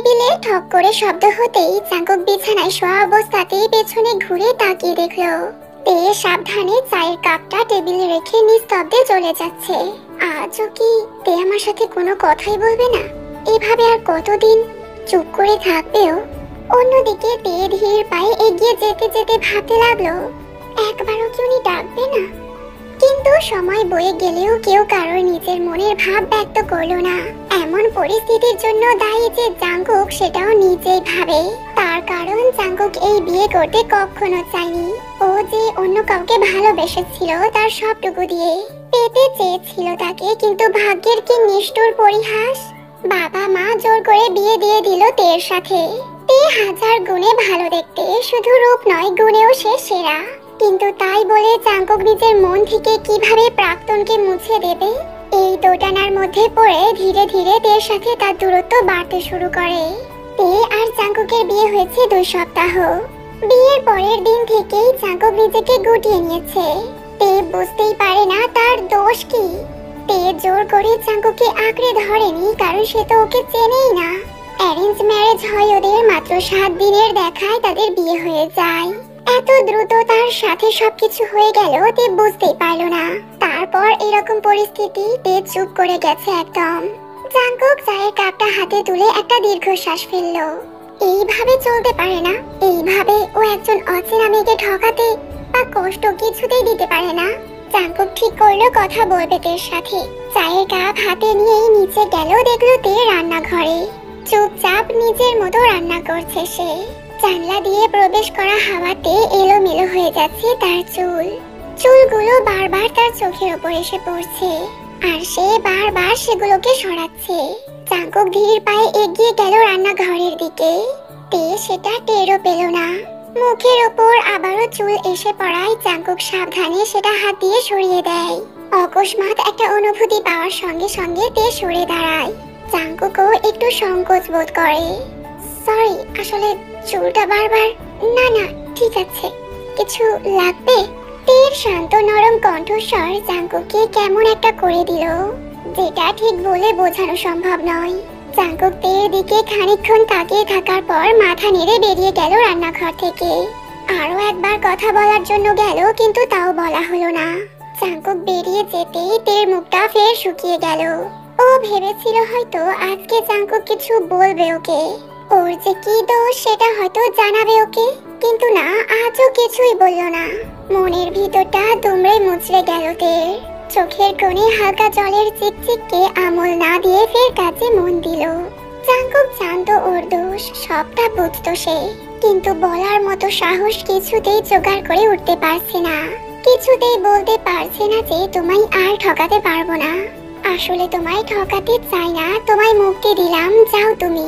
টেবিলে ঠক করে শব্দ হতেই জাঙ্কুক বিছানায় শোয়া অবস্থাতেই পেছনে ঘুরে তাকিয়ে দেখলো তে সাবধানে চায়ের কাপটা টেবিলে রেখে নিস্তব্ধে চলে যাচ্ছে। আজও কি তে আমার সাথে কোনো কথাই বলবে না? এভাবে আর কতদিন চুপ করে থাকবেও? অন্যদিকে তে ধীর পায়ে এগিয়ে যেতে যেতে ভাবতে লাগলো, একবারও কি উনি ডাকবে না? কিন্তু সময় বয়ে গেলেও কেউ কারোর নিজের মনের ভাব ব্যক্ত করলো না। এমন পরিস্থিতির জন্য দায়ী যে জাঙ্কুক সেটাও নিজেই ভাবে। তার কারণ জাঙ্কুক এই বিয়ে করতে কখনো চায়নি। ও যে অন্য কাউকে ভালোবেসেছিল তার সবটুকু দিয়ে, পেতে চেয়েছিল তাকে, কিন্তু ভাগ্যের কি নিষ্ঠুর পরিহাস। বাবা মা জোর করে বিয়ে দিয়ে দিল তের সাথে। তে হাজার গুণে ভালো দেখতে, শুধু রূপ নয় গুণেও সে সেরা। কিন্তু তাই বলে জাঙ্কুক নিজের মন থেকে কিভাবে প্রাক্তনকে মুছে দেবে? এই দোটানার মধ্যে পড়ে ধীরে ধীরে তের সাথে তার দূরত্ব বাড়তে শুরু করে। তে আর জাঙ্কুকের বিয়ে হয়েছে 2 সপ্তাহ। বিয়ের পরের দিন থেকেই জাঙ্কুক নিজেকে গুটিয়ে নিয়েছে। তে বুঝতেই পারে না তার দোষ কি। তে জোর করে জাঙ্কুককে আঁকড়ে ধরেনি, কারণ সে তো ওকে চেনেই না। অ্যারেঞ্জ ম্যারেজ হয় ওদের, মাত্র 7 দিনের দেখায় তাদের বিয়ে হয়ে যায়। এত দ্রুত তার সাথে সবকিছু হয়ে গেল তে বুঝতেই পারলো না। তারপর এরকম পরিস্থিতি তে চুপ করে গেছে একদম। জাঙ্কুক চায়ের কাপটা হাতে তুলে একটা দীর্ঘশ্বাস ফেললো। এইভাবে চলতে পারে না। এইভাবে ও একজন অচেনা মেয়েকে ঠকাতে বা কষ্ট কিছুতেই দিতে পারে না। জাঙ্কুক ঠিক করলো কথা বলবে তের সাথে। চায়ের কাপ হাতে নিয়েই নিচে গেল, দেখলো তে রান্নাঘরে চুপচাপ নিজের মতো রান্না করছে সে। জানলা দিয়ে প্রবেশ করা হাওয়াতে এলোমেলো হয়ে যাচ্ছে তার চুলগুলো বারবার তার চোখের উপর এসে পড়ছে, আর সে বারবার সেগুলোকে সরাচ্ছে। জাঙ্কুক ধীর পায়ে এগিয়ে গেল রান্নাঘরের দিকে। তে সেটা টেরও পেল না। মুখের ওপর আবারও চুল এসে পড়ায় জাঙ্কুক সাবধানে সেটা হাত দিয়ে সরিয়ে দেয়। অকস্মাৎ একটা অনুভূতি পাওয়ার সঙ্গে সঙ্গে তে সরে দাঁড়ায়। জাঙ্কুকও একটু সংকোচ বোধ করে। সরি, আসলে চুলটা বারবার। না না, ঠিক আছে, কিছু লাগবে? তের শান্ত নরম কণ্ঠস্বর জাঙ্কুককে কেমন একটা করে দিল, যেটা ঠিক বলে বোঝানো সম্ভব নয়। জাঙ্কুক তের দিকে খানিকক্ষণ তাকিয়ে থাকার পর মাথা নেড়ে বেরিয়ে গেল রান্নাঘর থেকে। আরো একবার কথা বলার জন্য গেল, কিন্তু তাও বলা হলো না। জাঙ্কুক বেরিয়ে যেতেই তের মুখটা ফের শুকিয়ে গেল। ও ভেবেছিল হয়তো আজকে জাঙ্কুক কিছু বলবে ওকে, ওর যে কি দোষ সেটা হয়তো জানাবে ওকে, কিন্তু না, আজও কিছুই বলল না। মনের ভিতরটা দুমড়ে মুচড়ে গেল তের। চোখের কোণে হালকা জলের চিকচিককে আমল না দিয়ে ফের কাজে মন দিল। জাঙ্কুক জানতো ওর দোষ, সবটা বুঝতো সে, কিন্তু বলার মতো সাহস কিছুতেই জোগাড় করে উঠতে পারছে না। কিছুতেই বলতে পারছে না যে তোমায় আর ঠকাতে পারবো না। আসলে তোমায় ঠকাতে চাই না, তোমায় মুক্তি দিলাম, যাও তুমি।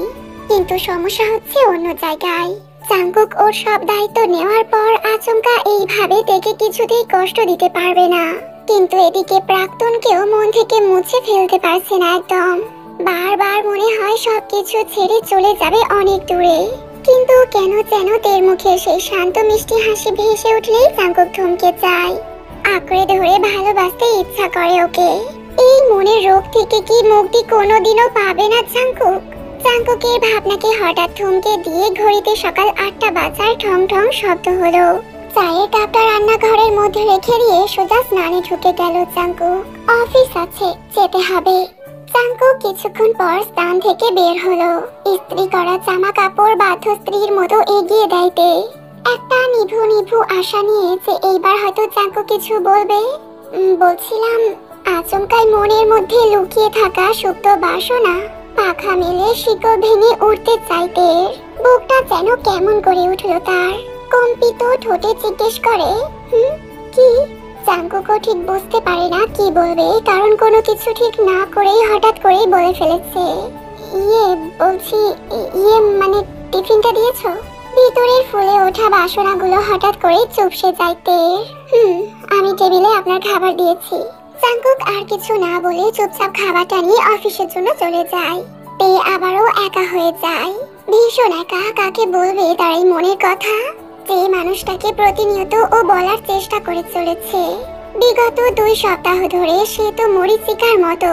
কিন্তু সমস্যা হচ্ছে অন্য জায়গায়। জাঙ্কুক ওর সব দায়িত্ব নেওয়ার পর আচমকা এইভাবে দেখে কিছুতেই কষ্ট দিতে পারবে না, কিন্তু এদিকে প্রাক্তনকেও মন থেকে মুছে ফেলতে পারছে না একদম। বারবার মনে হয় সবকিছু ছেড়ে চলে যাবে অনেক দূরে, কিন্তু কেন যেন তের মুখে সেই শান্ত মিষ্টি হাসি ভেসে উঠলেই জাঙ্কুক থমকে যায়। আঁকড়ে ধরে ভালোবাসতে ইচ্ছা করে ওকে। এই মনের রোগ থেকে কি মুক্তি কোনোদিনও পাবে না জাঙ্কুক? জাঙ্কুকের ভাবনাকে হঠাৎ থমকে দিয়ে ঘড়িতে সকাল 8টা বাজার ঠং ঠং শব্দ হলো। চায়ের কাপটা রান্নাঘরের মধ্যে রেখে দিয়ে সোজা স্নানে ঢুকে গেল জাঙ্কুক। অফিস আছে, যেতে হবে। জাঙ্কুক কিছুক্ষণ পর স্নান থেকে বের হলো। ইস্ত্রি করা জামা কাপড় বাধ্য স্ত্রীর মতো এগিয়ে দেয়তে। একটা নিভু নিভু আশা নিয়ে যে এইবার হয়তো জাঙ্কুক কিছু বলবে। বলছিলাম, আচমকাই মনের মধ্যে লুকিয়ে থাকা সুপ্ত বাসনা পাখা মেলে শিকড় ভেঙে উঠতে চাইতে বুকটা যেন কেমন করে উঠলো তার। কম্পিত ঠোঁটে জিজ্ঞেস করে, কি? জাঙ্কুকও ঠিক বুঝতে পারে না কি বলবে, কারণ কোনো কিছু ঠিক না করেই হঠাৎ করেই বলে ফেলেছে। বলছি, মানে টিফিনটা দিয়েছো? ভিতরের ফুলে ওঠা বাসনাগুলো হঠাৎ করে চুপসে যাইতে। আমি টেবিলে আপনার খাবার দিয়েছি। জাঙ্কুক আর কিছু না বলে চুপচাপ খাবারটা নিয়ে অফিসের জন্য চলে যায়। তে আবারও একা হয়ে যায়। ভীষণ একা। কাকে বলবে তার এই মনের কথা, যে মানুষটাকে প্রতিনিয়ত ও বলার চেষ্টা করে চলেছে। বিগত 2 সপ্তাহ ধরে সে তো মরীচিকার মতো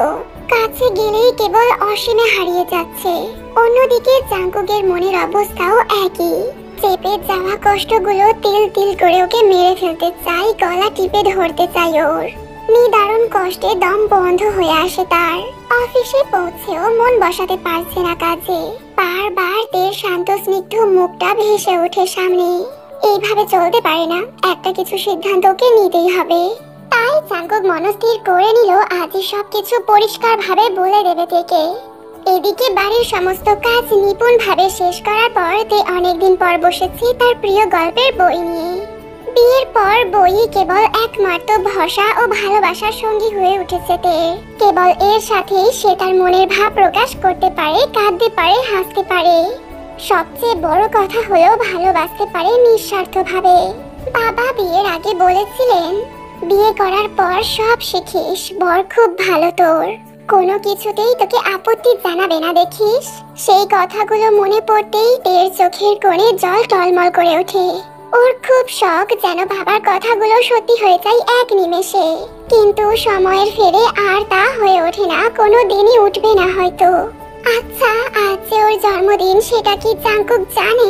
কাছে গেলেই কেবল অসীমে হারিয়ে যাচ্ছে। অন্যদিকে জাঙ্কুকের মনের অবস্থাও একই। চেপে যাওয়া কষ্টগুলো তিল তিল করে ওকে মেরে ফেলতে চাই, গলা টিপে ধরতে চাই ওর। নিদারুণ কষ্টে দম বন্ধ হয়ে আসে তার। অফিসে পৌঁছেও মন বসাতে পারছে না কাজে। বারবার তের শান্ত স্নিগ্ধ মুখটা ভেসে ওঠে সামনে। এইভাবে চলতে পারে না, একটা কিছু সিদ্ধান্ত ওকে নিতেই হবে। তাই জাঙ্কুক মনস্থির করে নিল আজই সবকিছু পরিষ্কার ভাবে বলে দেবে তেকে। এদিকে বাড়ির সমস্ত কাজ নিপুণ ভাবে শেষ করার পর তে অনেকদিন পর বসেছে তার প্রিয় গল্পের বই নিয়ে। বিয়ের পর বই কেবল একমাত্র ভরসা ও ভালোবাসার সঙ্গী হয়ে উঠেছে তে। কেবল এর সাথেই সে তার মনের ভাব প্রকাশ করতে পারে, কাঁদতে পারে, হাসতে পারে। সবচেয়ে বড় কথা হলো ভালোবাসতে পারে নিঃস্বার্থভাবে। বাবা বিয়ের আগে বলেছিলেন, বিয়ে করার পর সব শিখিস, বর খুব ভালো তোর, কোনো কিছুতেই তোকে আপত্তি জানাবে না দেখিস। সেই কথাগুলো মনে পড়তেই তের চোখের কোণে জল টলমল করে ওঠে। ওর খুব শখ যেন বাবার কথাগুলো সত্যি হয়ে যায় এক নিমেষে, কিন্তু সময়ের ফেরে আর তা হয়ে ওঠে না, কোনো দিনই উঠবে না হয়তো। আচ্ছা, আজ যে ওর জন্মদিন সেটা কি জাঙ্কুক জানে?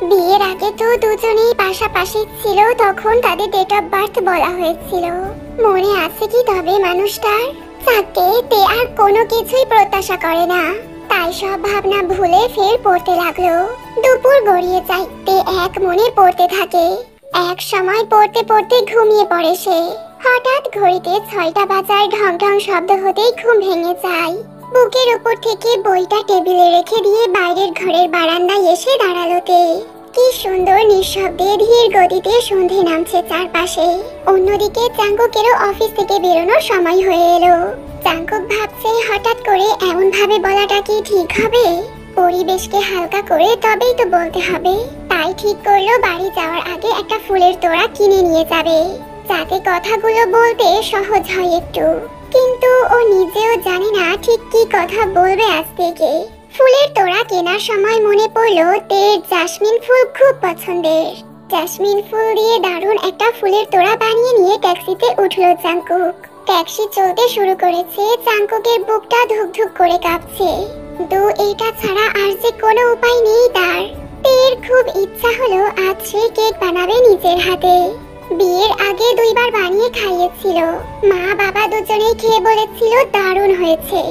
বিয়ের আগে তো দুজনেই পাশাপাশি ছিল, তখন তাদের ডেট অফ বার্থ বলা হয়েছিল। মনে আছে কি তবে মানুষটার? যাকে তে আর কোনো কিছুই প্রত্যাশা করে না, তাই সব ভাবনা ভুলে ফের পড়তে লাগলো। দুপুর গড়িয়ে যায়, তে এক মনে পড়তে থাকে। এক সময় পড়তে পড়তে ঘুমিয়ে পড়ে সে। হঠাৎ ঘড়িতে 6টা বাজার ঢং ঢং শব্দ হতেই ঘুম ভেঙে যায়। বুকের উপর থেকে বইটা টেবিলে রেখে দিয়ে বাইরের ঘরের বারান্দায় এসে দাঁড়ালো তে। কি সুন্দর নিঃশব্দে ধীর গতিতে সন্ধে নামছে চারপাশে। অন্যদিকে জাঙ্কুকেরও অফিস থেকে বেরোনোর সময় হয়ে এলো। জাঙ্কুক ভাবছে হঠাৎ করে এমন ভাবে বলাটা কি ঠিক হবে? পরিবেশকে হালকা করে তবেই তো বলতে হবে। তাই ঠিক করলো বাড়ি যাওয়ার আগে একটা ফুলের তোড়া কিনে নিয়ে যাবে, যাতে কথাগুলো বলতে সহজ হয় একটু। কিন্তু ও নিজেও জানে না ঠিক কি কথা বলবে আজ থেকে। ফুলের তোড়া কেনার সময় মনে পড়লো তের জাসমিন ফুল খুব পছন্দের। জাসমিন ফুল দিয়ে দারুণ একটা ফুলের তোড়া বানিয়ে নিয়ে ট্যাক্সিতে উঠলো জাঙ্কুক। ট্যাক্সি চলতে শুরু করেছে। জাঙ্কুকের বুকটা ধুকধুক করে কাঁপছে, কিন্তু এইটা ছাড়া আর যে কোনো উপায় নেই তার। তের খুব ইচ্ছা হলো আজ সে কেক বানাবে নিজের হাতে। বিয়ের আগে 2বার বানিয়ে খাইয়েছিল। মা বাবা দুজনেই খেয়ে বলেছিল দারুণ হয়েছে।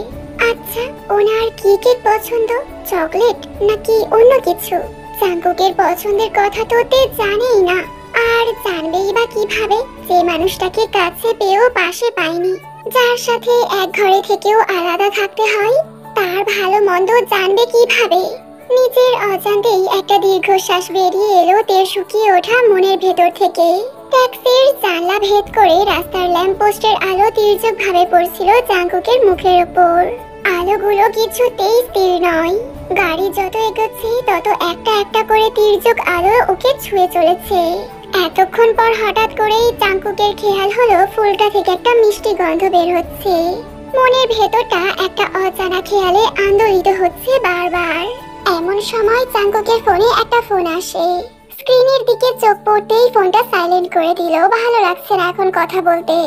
আচ্ছা, ওনার কি কেক পছন্দ? চকলেট নাকি অন্য কিছু? জাঙ্কুকের পছন্দের কথা তো তে জানেই না, আর জানবেই বা কিভাবে যে মানুষটাকে কাছে পেয়েও পাশে পায়নি, যার সাথে এক ঘরে থেকেও আলাদা থাকতে হয়, তার ভালো মন্দ জানবে কিভাবে? নিজের অজান্তেই একটা দীর্ঘশ্বাস বেরিয়ে এলো তের শুকিয়ে ওঠা মনের ভেতর থেকে। ট্যাক্সির জানলা ভেদ করে রাস্তার ল্যাম্পপোস্টের আলো তির্যক ভাবে পড়ছিল জাঙ্কুকের মুখের উপর। আলোগুলো কিছুতেই স্থির নয়। গাড়ি যত এগোচ্ছে তত একটা একটা করে তির্যক আলো ওকে ছুঁয়ে চলেছে। এতক্ষণ পর হঠাৎ করেই জাঙ্কুকের খেয়াল হলো ফুলটা থেকে একটা মিষ্টি গন্ধ বের হচ্ছে। মনের ভেতরটা একটা অজানা খেয়ালে আন্দোলিত হচ্ছে বারবার। এমন সময় জাঙ্কুকের ফোনে একটা ফোন আসে। স্ক্রিনের দিকে চোখ পড়তেই ফোনটা সাইলেন্ট করে দিল। ভালো লাগছে না এখন কথা বলতে।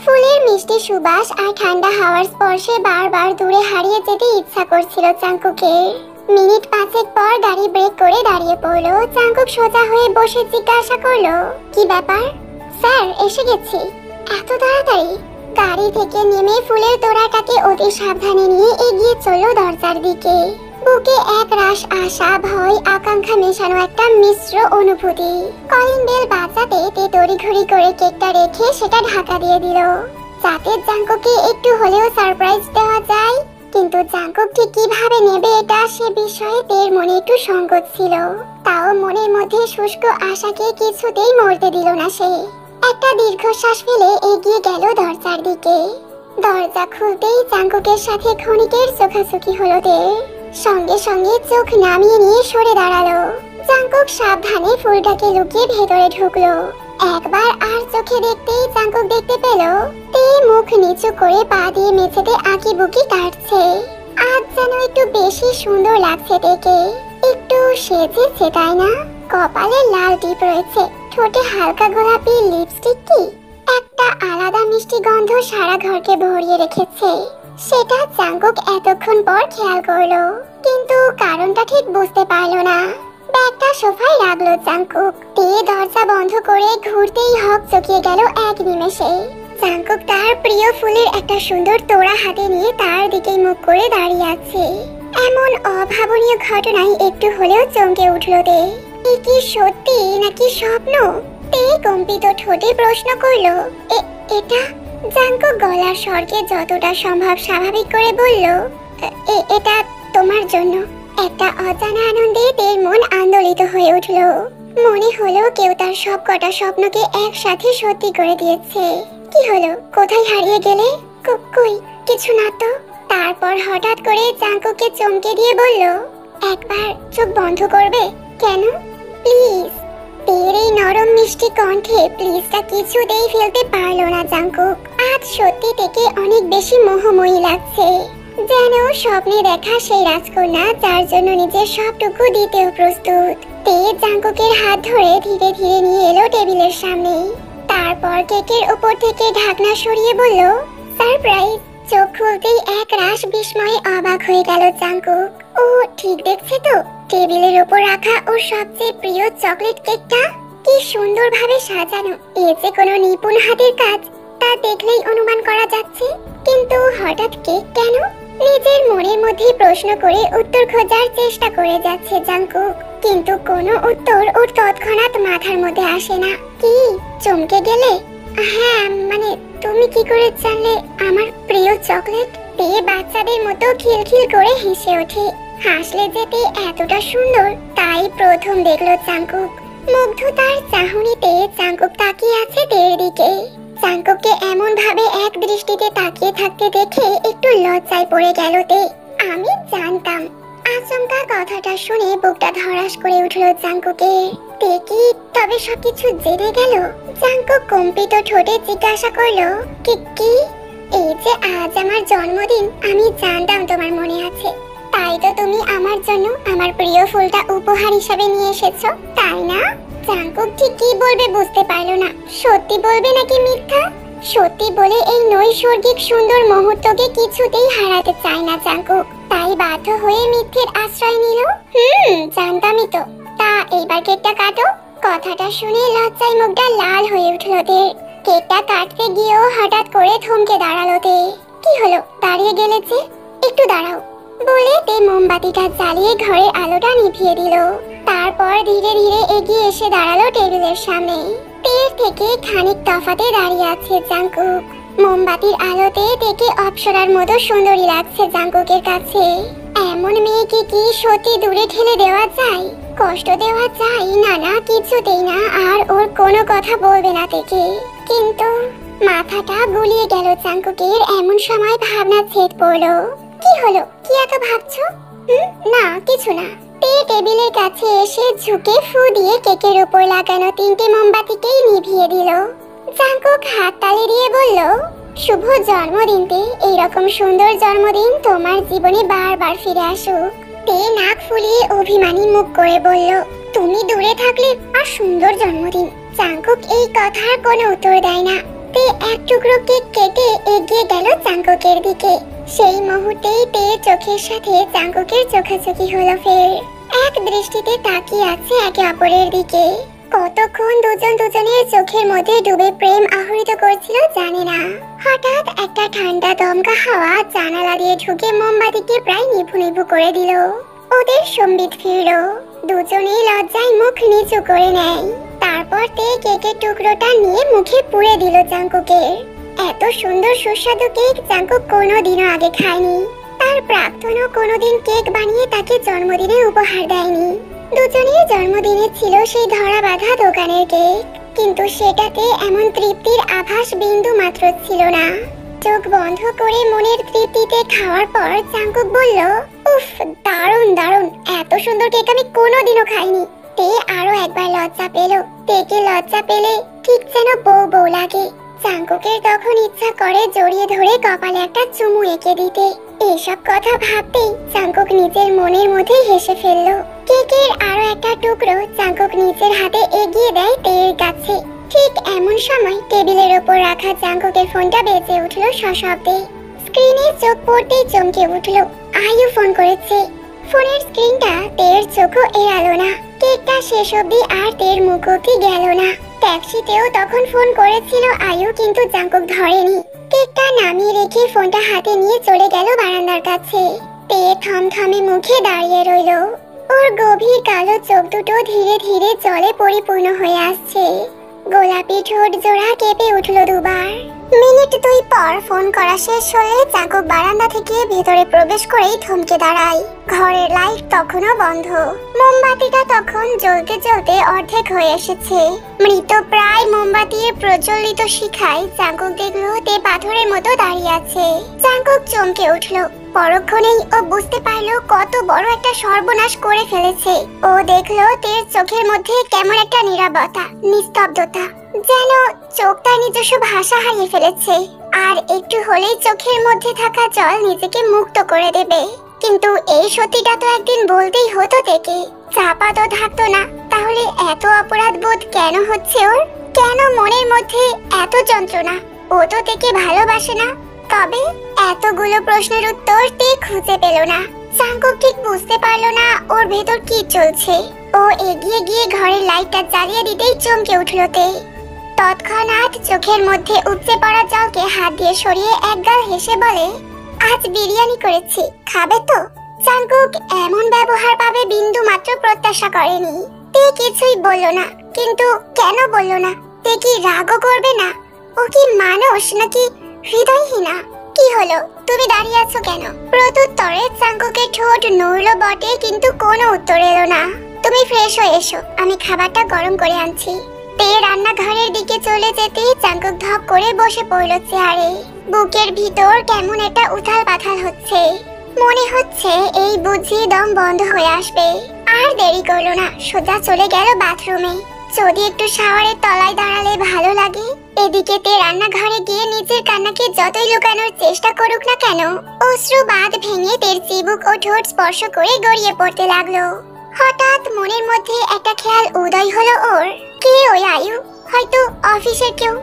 ফুলের মিষ্টি সুবাস আর ঠান্ডা হাওয়ার স্পর্শে বারবার দূরে হারিয়ে যেতে ইচ্ছা করছিল জাঙ্কুকের। মিনিট 5 পর গাড়ি ব্রেক করে দাঁড়িয়ে পড়লো। জাঙ্কুক সোজা হয়ে বসে জিজ্ঞাসা করলো, কি ব্যাপার? স্যার, এসে গেছি। এত তাড়াতাড়ি? গাড়ি থেকে নেমে ফুলের তোড়াটাকে অতি সাবধানে নিয়ে এগিয়ে চলল দরজার দিকে। বুকে এক রাশ আশা, ভয়, আকাঙ্ক্ষা মেশানো একটা মিশ্র অনুভূতি। কলিং বেল বাজাতে তে তড়িঘড়ি করে কেকটা রেখে সেটা ঢাকা দিয়ে দিল, যাতে জাঙ্কুককে একটু হলেও সারপ্রাইজ দেওয়া যায়। কিন্তু জাঙ্কুক ঠিক কিভাবে নেবে এটা, সে বিষয়ে তের মনে একটু সংকোচ ছিল। তাও মনের মধ্যে শুষ্ক আশাকে কিছুতেই মরতে দিল না সে। একটা দীর্ঘশ্বাস ফেলে এগিয়ে গেল দরজার দিকে। দরজা খুলতেই জাঙ্কুকের সাথে ক্ষণিকের চোখাচোখি হলো তের। সঙ্গে সঙ্গে চোখ নামিয়ে নিয়ে সরে দাঁড়ালো। জাঙ্কুক সাবধানে ফুলটাকে লুকিয়ে ভেতরে ঢুকলো। একবার আর চোখে দেখতেই জাঙ্কুক দেখতে পেল তে মুখ নিচু করে পা দিয়ে মেঝেতে আঁকিবুকি কাটছে। আজ যেন একটু বেশি সুন্দর লাগছে তেকে। একটু সেজেছে তাই না? কপালে লাল টিপ রয়েছে, ঠোঁটে হালকা গোলাপি লিপস্টিক, কি একটা আলাদা মিষ্টি গন্ধ সারা ঘরকে ভরিয়ে রেখেছে। সেটা জাঙ্কুক এতক্ষণ পর খেয়াল করলো, কিন্তু কারণটা ঠিক বুঝতে পারলো না। ব্যাগটা সোফায় রাখলো জাঙ্কুক। তে দরজা বন্ধ করে ঘুরতেই হক চকিয়ে গেল এক নিমেষে। জাঙ্কুক তার প্রিয় ফুলের একটা সুন্দর তোড়া হাতে নিয়ে তার দিকেই মুখ করে দাঁড়িয়ে আছে। এমন অভাবনীয় ঘটনায় একটু হলেও চমকে উঠল তে। এ কি সত্যি নাকি স্বপ্ন? তে কম্পিত ঠোঁটে প্রশ্ন করলো, এটা? জাঙ্কুক গলার স্বরকে যতটা সম্ভব স্বাভাবিক করে বলল, এটা তোমার জন্য। একটা অজানা আনন্দে তের মন আন্দোলিত হয়ে উঠল। মনে হলো কেউ তার সব কটা স্বপ্নকে একসাথে সত্যি করে দিয়েছে। কি হলো, কোথায় হারিয়ে গেলে? কই কিছু না তো। তারপর হঠাৎ করে জাঙ্কুককে চমকে দিয়ে বলল, একবার চোখ বন্ধ করবে? কেন? প্লিজ। তের এই নরম মিষ্টি কণ্ঠে প্লিজটা কিছুতেই ফেলতে পারলো না জাঙ্কুক। আজ সত্যি থেকে অনেক বেশি মোহময়ী লাগছে, যেন স্বপ্নে দেখা সেই রাজকন্যা যার জন্য নিজের সবটুকু দিতেও প্রস্তুত। তে জাঙ্কুকের হাত ধরে ধীরে ধীরে নিয়ে এলো টেবিলের সামনে। তারপর কেকের উপর থেকে ঢাকনা সরিয়ে বলল, সারপ্রাইজ। চোখ খুলতেই এক রাশ বিস্ময়ে অবাক হয়ে গেল জাঙ্কুক। ও ঠিক দেখছে তো, টেবিলের উপর রাখা ওর সবচেয়ে প্রিয় চকলেট কেকটা কি সুন্দরভাবে সাজানো। এ যে কোনো নিপুণ হাতের কাজ তা দেখলেই অনুমান করা যাচ্ছে। কিন্তু হঠাৎ কেক কেন? নিজের মনের মধ্যে প্রশ্ন করে উত্তর খোঁজার চেষ্টা করে যাচ্ছে জাঙ্কুক, কিন্তু কোনো উত্তর ওর তৎক্ষণাৎ মাথার মধ্যে আসে না। কি চমকে গেলে? হ্যাঁ, মানে তুমি কি করে জানলে আমার প্রিয় চকলেট? তে বাচ্চাদের মতো খিলখিল করে হেসে ওঠে। হাসলে যেতে এতটা সুন্দর তাই প্রথম দেখলো জাঙ্কুক। মুগ্ধতার চাহনিতে জাঙ্কুক তাকিয়ে আছে তের দিকে। জাঙ্কুককে এমন ভাবে এক দৃষ্টিতে তাকিয়ে থাকতে দেখে একটু লজ্জায় পড়ে গেল তে। আমি জানতাম। আচমকা কথাটা শুনে বুকটা ধড়াস করে উঠল জাঙ্কুকের। তে কি তবে সবকিছু জেনে গেল? জাঙ্কুক কম্পিত ঠোঁটে জিজ্ঞাসা করলো, কি? এই যে আজ আমার জন্মদিন, আমি জানতাম তোমার মনে আছে, তাই তো তুমি আমার জন্য আমার প্রিয় ফুলটা উপহার হিসাবে নিয়ে এসেছো, তাই না? জাঙ্কুক ঠিক কি বলবে বুঝতে পারলো না। সত্যি বলবে নাকি মিথ্যা? সত্যি বলে এই নৈসর্গিক সুন্দর মুহূর্তকে কিছুতেই হারাতে চায় না জাঙ্কুক, তাই বাধ্য হয়ে মিথ্যের আশ্রয় নিল। জানতামই তো। তা এইবার কেকটা কাটো। কথাটা শুনে লজ্জায় মুখটা লাল হয়ে উঠল তে। কেকটা কাটতে গিয়েও হঠাৎ করে থমকে দাঁড়ালো তে। কি হলো, দাঁড়িয়ে গেলে যে? একটু দাঁড়াও বলে তে মোমবাতিটা জ্বালিয়ে ঘরের আলোটা নিভিয়ে দিল। তারপর ধীরে ধীরে এগিয়ে এসে দাঁড়ালো টেবিলের সামনে। তের থেকে খানিক তফাতে দাঁড়িয়ে আছে জাঙ্কুক। মোমবাতির আলোতে তেকে অপ্সরার মতো সুন্দরী লাগছে জাঙ্কুকের কাছে। এমন মেয়েকে কি সত্যি দূরে ঠেলে দেওয়া যায়? কষ্ট দেওয়া যায়? না, কিছুতেই না। আর ওর কোনো কথা বলবে না তেকে। কিন্তু মাথাটা গুলিয়ে গেল জাঙ্কুকের। এমন সময় ভাবনা ছেদ পড়লো। কি হলো, কি এত ভাবছো? না, কিছু না। তে টেবিলের কাছে এসে ঝুঁকে ফু দিয়ে কেকের উপর লাগানো 3টে মোমবাতিকেই নিভিয়ে দিল। জাঙ্কুক হাত তালি দিয়ে বলল, শুভ জন্মদিন তে। এইরকম সুন্দর জন্মদিন তোমার জীবনে বারবার ফিরে আসুক। তে নাক ফুলিয়ে অভিমানী মুখ করে বলল, তুমি দূরে থাকলে আর সুন্দর জন্মদিন। জাঙ্কুক এই কথার কোনো উত্তর দেয় না। তে এক টুকরো কেক কেটে এগিয়ে গেল জাঙ্কুকের দিকে। সেই মুহূর্তেই তের চোখের সাথে জাঙ্কুকের চোখাচোখি হলো ফের। এক দৃষ্টিতে তাকিয়ে আছে একে অপরের দিকে। কতক্ষণ দুজন দুজনের চোখের মধ্যে ডুবে প্রেম আহরিত করছিল জানে না। হঠাৎ একটা ঠান্ডা দমকা হাওয়া জানালা দিয়ে ঢুকে মোমবাতিকে প্রায় নিভু নিভু করে দিল। ওদের সম্বিত ফিরল। দুজনেই লজ্জায় মুখ নিচু করে নেয়। তারপর তে কেকের টুকরোটা নিয়ে মুখে পুরে দিল জাঙ্কুকের। এত সুন্দর সুস্বাদু কেক জাঙ্কুক কোনোদিনও আগে খায়নি। তার প্রাক্তনও কোনোদিন কেক বানিয়ে তাকে জন্মদিনে উপহার দেয়নি। দুজনের জন্মদিনে ছিল সেই ধরা বাঁধা দোকানের কেক, কিন্তু সেটাতে এমন তৃপ্তির আভাস বিন্দু মাত্র ছিল না। চোখ বন্ধ করে মনের তৃপ্তিতে খাওয়ার পর জাঙ্কুক বলল, উফ, দারুণ দারুণ, এত সুন্দর কেক আমি কোনোদিনও খাইনি। তে আরো একবার লজ্জা পেল। তেকে লজ্জা পেলে ঠিক যেন বউ বউ লাগে। জাঙ্কুকের তখন ইচ্ছা করে জড়িয়ে ধরে কপালে একটা চুমু এঁকে দিতে। এইসব কথা ভাবতেই জাঙ্কুক নিজের মনের মধ্যে হেসে ফেললো। কেকের আরো একটা টুকরো জাঙ্কুক নিজের হাতে এগিয়ে দেয় তের কাছে। ঠিক এমন সময় টেবিলের ওপর রাখা জাঙ্কুকের ফোনটা বেজে উঠল সশব্দে। স্ক্রিনে চোখ পড়তেই চমকে উঠলো। আয়ু ফোন করেছে। ফোনের স্ক্রিনটা তের চোখও এড়ালো না। কেকটা শেষ অবধি আর তের মুখ অবধি গেল না। ট্যাক্সিতেও তখন ফোন করেছিল আয়ু, কিন্তু জাঙ্কুক ধরেনি। কেকটা নামিয়ে রেখে ফোনটা হাতে নিয়ে চলে গেল বারান্দার কাছে। তে থমথমে মুখে দাঁড়িয়ে রইল। ওর গভীর কালো চোখ দুটো ধীরে ধীরে জলে পরিপূর্ণ হয়ে আসছে। গোলাপি ঠোঁট জোড়া কেঁপে উঠলো দুবার। মিনিট 2 পর ফোন করা শেষ হলে জাঙ্কুক বারান্দা থেকে ভেতরে প্রবেশ করেই থমকে দাঁড়ায়। ঘরের লাইট তখনও বন্ধ। মোমবাতিটা তখন জ্বলতে জ্বলতে অর্ধেক হয়ে এসেছে। মৃত প্রায় মোমবাতির প্রজ্বলিত শিখায় জাঙ্কুক দেখলো তে পাথরের মতো দাঁড়িয়ে আছে। জাঙ্কুক চমকে উঠলো। পরক্ষণেই ও বুঝতে পারলো কত বড় একটা সর্বনাশ করে ফেলেছে। ও দেখলো তের চোখের মধ্যে কেমন একটা নীরবতা, নিস্তব্ধতা, যেন চোখ তার নিজস্ব ভাষা হারিয়ে ফেলেছে। আর একটু হলেই চোখের মধ্যে থাকা জল নিজেকে মুক্ত করে দেবে। কিন্তু এই সত্যিটা তো একদিন বলতেই হতো তেকে। চাপা তো থাকতো না। তাহলে এত অপরাধ বোধ কেন হচ্ছে ওর? কেন মনের মধ্যে এত যন্ত্রণা? ও তো তেকে ভালোবাসে না। তবে এতগুলো প্রশ্নের উত্তর তে খুঁজে পেল না। জাঙ্কুক ঠিক বুঝতে পারলো না ওর ভেতর কি চলছে। ও এগিয়ে গিয়ে ঘরের লাইটটা জ্বালিয়ে দিতেই চমকে উঠল তে। তৎক্ষণাৎ চোখের মধ্যে উপচে পড়া জলকে হাত দিয়ে সরিয়ে একগাল হেসে বলে, আজ বিরিয়ানি করেছি, খাবে তো? জাঙ্কুক এমন ব্যবহার পাবে বিন্দু মাত্র প্রত্যাশা করেনি। তে কিছুই বলল না। কিন্তু কেন বলল না? তে কি রাগও করবে না? ও কি মানুষ নাকি হৃদয়হীনা? কি হলো, তুমি দাঁড়িয়ে আছো কেন? প্রত্যুত্তরে জাঙ্কুকের ঠোঁট নড়ল বটে, কিন্তু কোনো উত্তর এলো না। তুমি ফ্রেশ হয়ে এসো, আমি খাবারটা গরম করে আনছি। তে রান্নাঘরের দিকে চলে যেতে জাঙ্কুক ধপ করে বসে পড়ল চেয়ারে। বুকের ভিতর কেমন একটা উথাল পাথাল হচ্ছে। মনে হচ্ছে এই বুঝি দম বন্ধ হয়ে আসবে। আর দেরি করলো না, সোজা চলে গেল বাথরুমে। যদি একটু শাওয়ারের তলায় দাঁড়ালে ভালো লাগে। এদিকে তে রান্নাঘরে গিয়ে নিজের কান্নাকে যতই লুকানোর চেষ্টা করুক না কেন, অশ্রু বাঁধ ভেঙে তের চিবুক ও ঠোঁট স্পর্শ করে গড়িয়ে পড়তে লাগলো। হঠাৎ মনের মধ্যে একটা খেয়াল উদয় হলো ওর। কে ওই আয়ু? হয়তো অফিসের কেউ,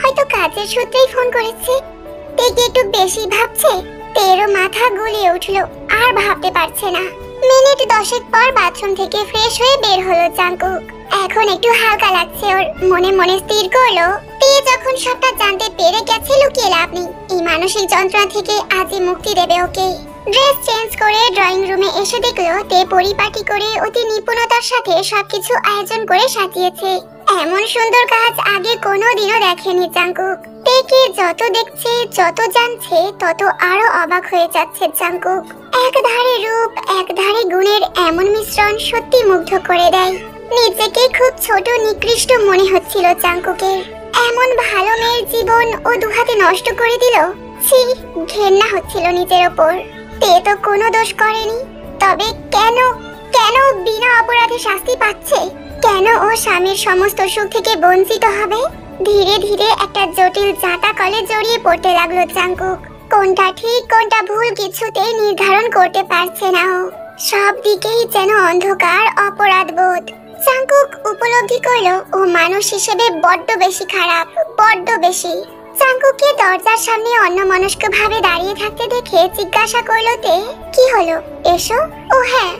হয়তো কাজের সূত্রেই ফোন করেছে। তে কি একটু বেশি ভাবছে? তেরও মাথা গুলিয়ে উঠলো, আর ভাবতে পারছে না। মিনিট 10 পর বাথরুম থেকে ফ্রেশ হয়ে বের হলো জাঙ্কুক। এখন একটু হালকা লাগছে ওর। মনে মনে স্থির করলো, তে যখন সবটা জানতে পেরে গেছে, লুকিয়ে লাভ নেই। এই মানসিক যন্ত্রণা থেকে আজই মুক্তি দেবে ওকে। ড্রেস চেঞ্জ করে ড্রয়িং রুমে এসে দেখলো তে পরিপাটি করে অতি নিপুণতার সাথে সবকিছু আয়োজন করে সাজিয়েছে। এমন সুন্দর কাজ আগে কোনোদিনও দেখেনি জাঙ্কুক। তেকে যত দেখছে, যত জানছে, তত আরো অবাক হয়ে যাচ্ছে জাঙ্কুক। এক ধারে রূপ, এক ধারে গুণের এমন মিশ্রণ সত্যি মুগ্ধ করে দেয়। নিজেকে খুব ছোট নিকৃষ্ট মনে হচ্ছিল জাঙ্কুকের। এমন ভালো মেয়ের জীবন ও দুহাতে নষ্ট করে দিল। ছি, ঘেন্না হচ্ছিল নিজের ওপর। তে তো কোনো দোষ করেনি, তবে কেন কেন বিনা অপরাধে শাস্তি পাচ্ছে? কেন ও স্বামীর সমস্ত সুখ থেকে বঞ্চিত হবে? ধীরে ধীরে একটা জটিল জাঁতা কলে জড়িয়ে পড়তে লাগলো জাঙ্কুক। কোনটা ঠিক কোনটা ভুল কিছুতেই নির্ধারণ করতে পারছে না ও। সব দিকেই যেন অন্ধকার, অপরাধ বোধ। জাঙ্কুক উপলব্ধি করলো ও মানুষ হিসেবে বড্ড বেশি খারাপ, বড্ড বেশি। জাঙ্কুককে দরজার সামনে অন্যমনস্ক ভাবে দাঁড়িয়ে থাকতে দেখে জিজ্ঞাসা করলো তে, কি হলো, এসো। ও হ্যাঁ,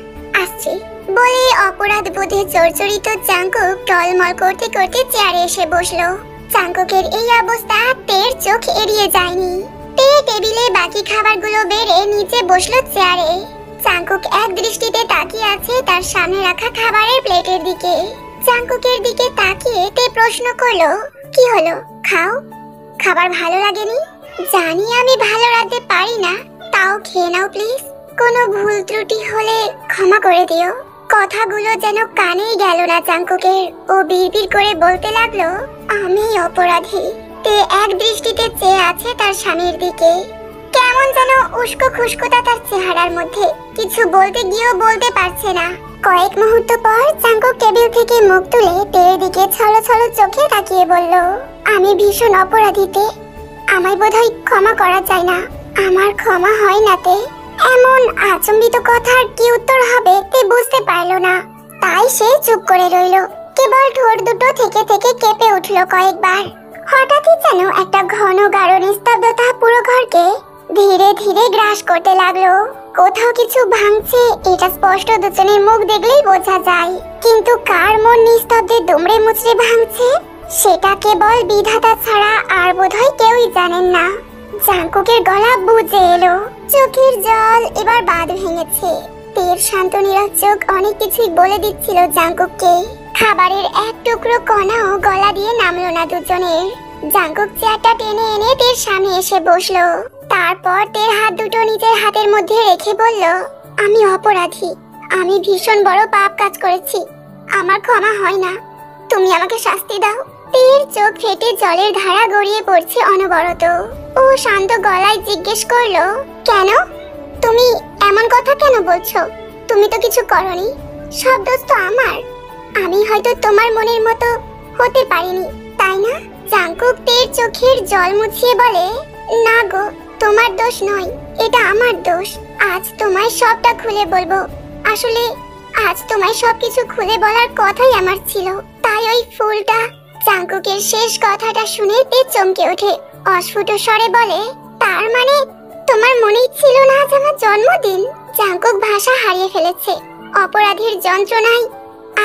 আসছি বলে অপরাধ বোধে জর্জরিত জাঙ্কুক টলমল করতে করতে চেয়ারে এসে বসলো। জাঙ্কুকের এই অবস্থা তের চোখ এড়িয়ে যায়নি। তে টেবিলে বাকি খাবারগুলো বেড়ে নিচে বসলো চেয়ারে। জাঙ্কুক এক দৃষ্টিতে তাকিয়ে আছে তার সামনে রাখা খাবারের প্লেটের দিকে। জাঙ্কুকের দিকে তাকিয়ে তে প্রশ্ন করলো, কি হলো, খাও। খাবার ভালো লাগেনি? জানি আমি ভালো রাখতে পারি না, তাও খেয়ে নাও প্লিজ। কোনো ভুল ত্রুটি হলে ক্ষমা করে দিও। কথাগুলো যেন কানেই গেল না জাঙ্কুকের। ও বিড়বিড় করে বলতে লাগলো, আমি অপরাধী। তে এক দৃষ্টিতে চেয়ে আছে তার স্বামীর দিকে। কেমন যেন উস্কো খুস্কোতা তার চেহারার মধ্যে। কিছু বলতে গিয়েও বলতে পারছে না। কয়েক মুহূর্ত পর জাঙ্কুক টেবিল থেকে মুখ তুলে তের দিকে ছলো ছলো চোখে তাকিয়ে বলল, আমি ভীষণ অপরাধী তে। আমায় বোধহয় ক্ষমা করা যায় না। আমার ক্ষমা হয় না তে। এমন আচম্বিত কথার কি উত্তর হবে তে বুঝতে পারলো না। তাই সে চুপ করে রইল। কেবল ঠোঁট দুটো থেকে থেকে কেঁপে উঠলো কয়েকবার। হঠাৎই যেন একটা ঘন গাঢ় নিস্তব্ধতা পুরো ঘরকে ধীরে ধীরে গ্রাস করতে লাগলো। কোথাও কিছু ভাঙছে এটা স্পষ্ট দুজনের মুখ দেখলেই বোঝা যায়, কিন্তু কার মন নিস্তব্ধে দুমড়ে মুচড়ে ভাঙছে সেটা কেবল বিধাতা ছাড়া আর বোধহয় কেউই জানেন না। জাঙ্কুকের গলা বুঝে এলো, চোখের জল এবার বাঁধ ভেঙেছে। তের শান্ত নীরব চোখ অনেক কিছুই বলে দিচ্ছিল জাঙ্কুককে। খাবারের এক টুকরো কণাও গলা দিয়ে নামলো না দুজনের। জাঙ্কুক চেয়ারটা টেনে এনে তের সামনে এসে বসলো। তারপর তের হাত দুটো নিজের হাতের মধ্যে রেখে বলল, আমি অপরাধী, আমি ভীষণ বড় পাপ কাজ করেছি, আমার ক্ষমা হয় না, তুমি আমাকে শাস্তি দাও। তের চোখ ফেটে জলের ধারা গড়িয়ে পড়ছে অনবরত। ও শান্ত গলায় জিজ্ঞেস করলো, কেন? তুমি এমন কথা কেন বলছো? তুমি তো কিছু করনি, সব দোষ তো আমার। আমি হয়তো তোমার মনের মতো হতে পারিনি, তাই না? জাঙ্কুক তের চোখের জল মুছিয়ে বলে, না গো, তোমার দোষ নয়, এটা আমার দোষ। আজ তোমায় সবটা খুলে বলবো। আসলে আজ তোমায় সবকিছু খুলে বলার কথাই আমার ছিল, তাই ওই ফুলটা। জাঙ্কুকের শেষ কথাটা শুনে তে চমকে ওঠে, অস্ফুট স্বরে বলে, তার মানে তোমার মনেই ছিল না আজ আমার জন্মদিন? জাঙ্কুক ভাষা হারিয়ে ফেলেছে। অপরাধীর যন্ত্রণায়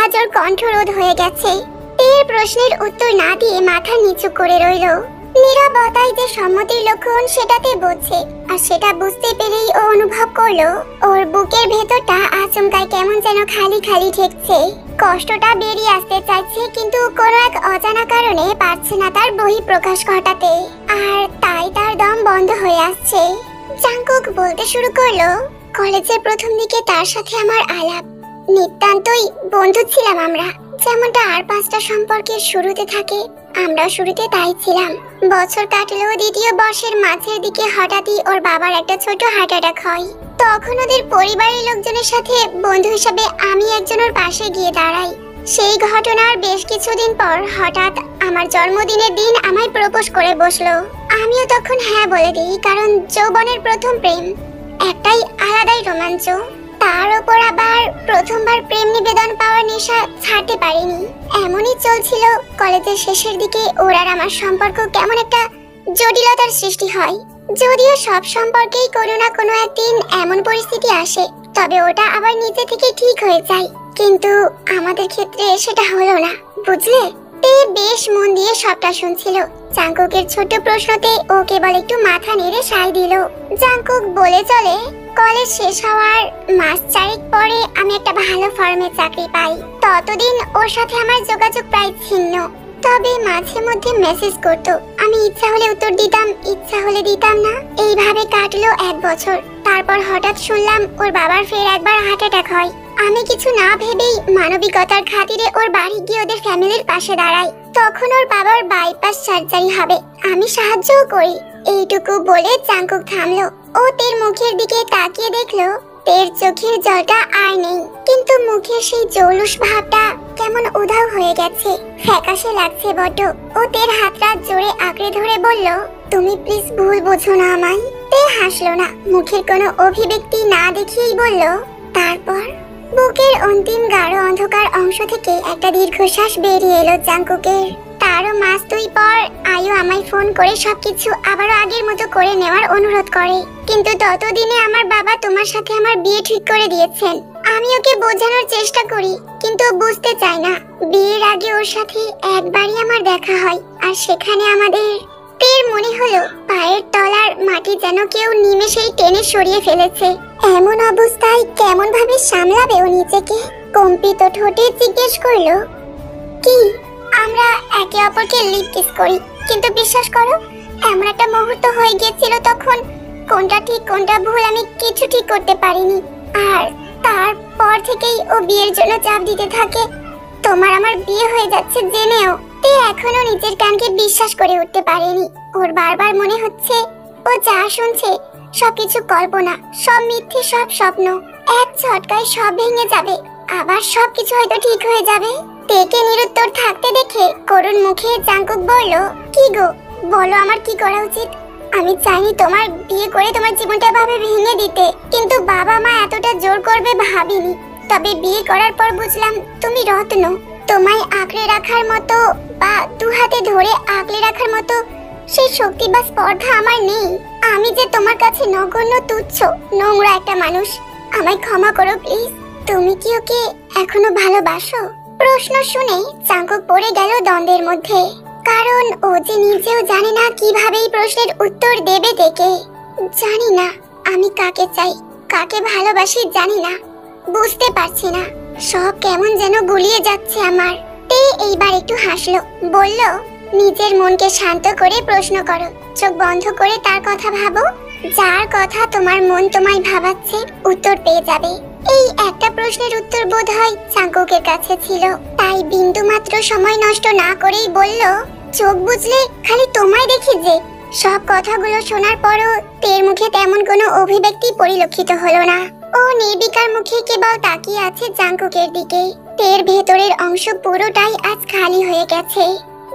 আজ ওর কণ্ঠরোধ হয়ে গেছে। তের প্রশ্নের উত্তর না দিয়ে মাথা নিচু করে রইল। নীরবতাই যে সম্মতির লক্ষণ সেটাতে বোঝে, আর সেটা বুঝতে পেরেই ও অনুভব করলো ওর বুকের ভেতরটা আচমকায় কেমন যেন খালি খালি ঠেকছে। কষ্টটা বেরিয়ে আসতে চাইছে, কিন্তু কোনো এক অজানা কারণে পারছে না তার বহিঃপ্রকাশ ঘটাতে, আর তাই তার দম বন্ধ হয়ে আসছে। জাঙ্কুক বলতে শুরু করলো, কলেজের প্রথম দিকে তার সাথে আমার আলাপ, নিতান্তই বন্ধু ছিলাম আমরা, যেমনটা আর 5টা সম্পর্কের শুরুতে থাকে, আমরা শুরুতে তাই ছিলাম। বছর কাটলো, দ্বিতীয় বর্ষের মাঝের দিকে হঠাৎই ওর বাবার একটা ছোট হার্ট অ্যাটাক হয়। তখন ওদের পরিবারের লোকজনের সাথে বন্ধু হিসেবে আমি একজনের পাশে গিয়ে দাঁড়াই। সেই ঘটনার বেশ কিছুদিন পর হঠাৎ আমার জন্মদিনের দিন আমায় প্রপোজ করে বসলো। আমিও তখন হ্যাঁ বলে দিই, কারণ যৌবনের প্রথম প্রেম একটাই আলাদাই রোমাঞ্চ। তার উপর আবার প্রথমবার প্রেম নিবেদন পাওয়ার নেশা ছাড়তে পারিনি। এমনই চলছিল। কলেজের শেষের দিকে ওর আর আমার সম্পর্ক কেমন একটা জটিলতার সৃষ্টি হয়। যদিও সব সম্পর্কেই কোনো না কোনো একদিন এমন পরিস্থিতি আসে, তবে ওটা আবার নিজে থেকে ঠিক হয়ে যায়। কিন্তু আমাদের ক্ষেত্রে সেটা হলো না, বুঝলে? তে বেশ মন দিয়ে সবটা শুনছিল। জাঙ্কুকের ছোট প্রশ্নতে ও কেবল একটু মাথা নেড়ে সায় দিল। জাঙ্কুক বলে চলে, কলেজ শেষ হওয়ার মাস 4 পরে আমি একটা ভালো ফার্মে চাকরি পাই। ততদিন ওর সাথে আমার যোগাযোগ প্রায় ছিন্ন, তবে মাঝে মধ্যে মেসেজ করতো। আমি ইচ্ছা হলে উত্তর দিতাম, ইচ্ছা হলে দিতাম না। এইভাবে কাটলো 1 বছর। তারপর হঠাৎ শুনলাম ওর বাবার ফের একবার হার্ট অ্যাটাক হয়। আমি কিছু না ভেবেই মানবিকতার খাতিরে ওর বাড়ি গিয়ে ওদের ফ্যামিলির পাশে দাঁড়াই। তখন ওর বাবার বাইপাস সার্জারি হবে, আমি সাহায্যও করি। এইটুকু বলে জাঙ্কুক থামলো। ও তের মুখের দিকে তাকিয়ে দেখলো তের চোখের জলটা আর নেই, কিন্তু মুখের সেই জৌলুস ভাবটা কেমন উধাও হয়ে গেছে, ফ্যাকাশে লাগছে বড্ড। ও তের হাতটা জোরে আঁকড়ে ধরে বলল, তুমি প্লিজ ভুল বোঝো না আমায়। তে হাসলো না, মুখের কোনো অভিব্যক্তি না দেখিয়েই বলল, তারপর? বুকের অন্তিম গাঢ় অন্ধকার অংশ থেকে একটা দীর্ঘশ্বাস বেরিয়ে এলো জাঙ্কুকের। তারও মাস 2 পর আয়ু আমায় ফোন করে সবকিছু আবারও আগের মতো করে নেওয়ার অনুরোধ করে। কিন্তু ততদিনে আমার বাবা তোমার সাথে আমার বিয়ে ঠিক করে দিয়েছেন। আমি ওকে বোঝানোর চেষ্টা করি, কিন্তু ও বুঝতে চায় না। বিয়ের আগে ওর সাথে একবারই আমার দেখা হয়, আর সেখানে আমাদের তের মনে হলো পায়ের তলার মাটি যেন কেউ নিমেষেই টেনে সরিয়ে ফেলেছে। এমন অবস্থায় কেমন ভাবে সামলাবে ও নিজেকে? কম্পিত ঠোঁটে জিজ্ঞেস করলো, কি? আমরা একে অপরকে লিপ কিস করি, কিন্তু বিশ্বাস করো এমন একটা মুহূর্ত হয়ে গিয়েছিল, তখন কোনটা ঠিক কোনটা ভুল আমি কিছু ঠিক করতে পারিনি। আর তারপর থেকেই ও বিয়ের জন্য চাপ দিতে থাকে। তোমার আমার বিয়ে হয়ে যাচ্ছে জেনেও তে এখনো নিজের কানকে বিশ্বাস করে উঠতে পারেনি। ওর বারবার মনে হচ্ছে ও যা শুনছে সবকিছু কল্পনা, সব মিথ্যে, সব স্বপ্ন। এক ঝটকায় সব ভেঙে যাবে, আবার সবকিছু হয়তো ঠিক হয়ে যাবে। তেকে নিরুত্তর থাকতে দেখে করুণ মুখে জাঙ্কুক বলল, কি গো, বলো আমার কি করা উচিত? আমি চাইনি তোমার বিয়ে করে তোমার জীবনটা ভাবে ভেঙে দিতে, কিন্তু বাবা মা এতটা জোর করবে ভাবিনি। তবে বিয়ে করার পর বুঝলাম তুমি রত্ন। তোমায় আঁকড়ে রাখার মতো বা 2 হাতে ধরে আঁকড়ে রাখার মতো সেই শক্তি বা স্পর্ধা আমার নেই। আমি যে তোমার কাছে নগণ্য তুচ্ছ নোংরা একটা মানুষ। আমায় ক্ষমা করো প্লিজ। তুমি কি ওকে এখনো ভালোবাসো? প্রশ্ন শুনে জাঙ্কুক পড়ে গেল দ্বন্দ্বের মধ্যে, কারণ ও যে নিজেও জানে না কিভাবে এই প্রশ্নের উত্তর দেবে থেকে। জানি না আমি কাকে চাই, কাকে ভালোবাসি জানি না, বুঝতে পারছি না। সব কেমন যেন গুলিয়ে যাচ্ছে আমার। তে এইবার একটু হাসলো, বলল, নিজের মনকে শান্ত করে প্রশ্ন করো, চোখ বন্ধ করে তার কথা ভাবো। যার কথা তোমার মন তোমায় ভাবাচ্ছে উত্তর পেয়ে যাবে। এই একটা প্রশ্নের উত্তর বোধহয় জাঙ্কুকের কাছে ছিল, তাই বিন্দু মাত্র সময় নষ্ট না করেই বলল, চোখ বুঝলে খালি তোমায় দেখি যে। সব কথাগুলো শোনার পরও তের মুখে তেমন কোনো অভিব্যক্তি পরিলক্ষিত হলো না। ও নির্বিকার মুখে কেবল তাকিয়ে আছে জাঙ্কুকের দিকে। তের ভেতরের অংশ পুরোটাই আজ খালি হয়ে গেছে।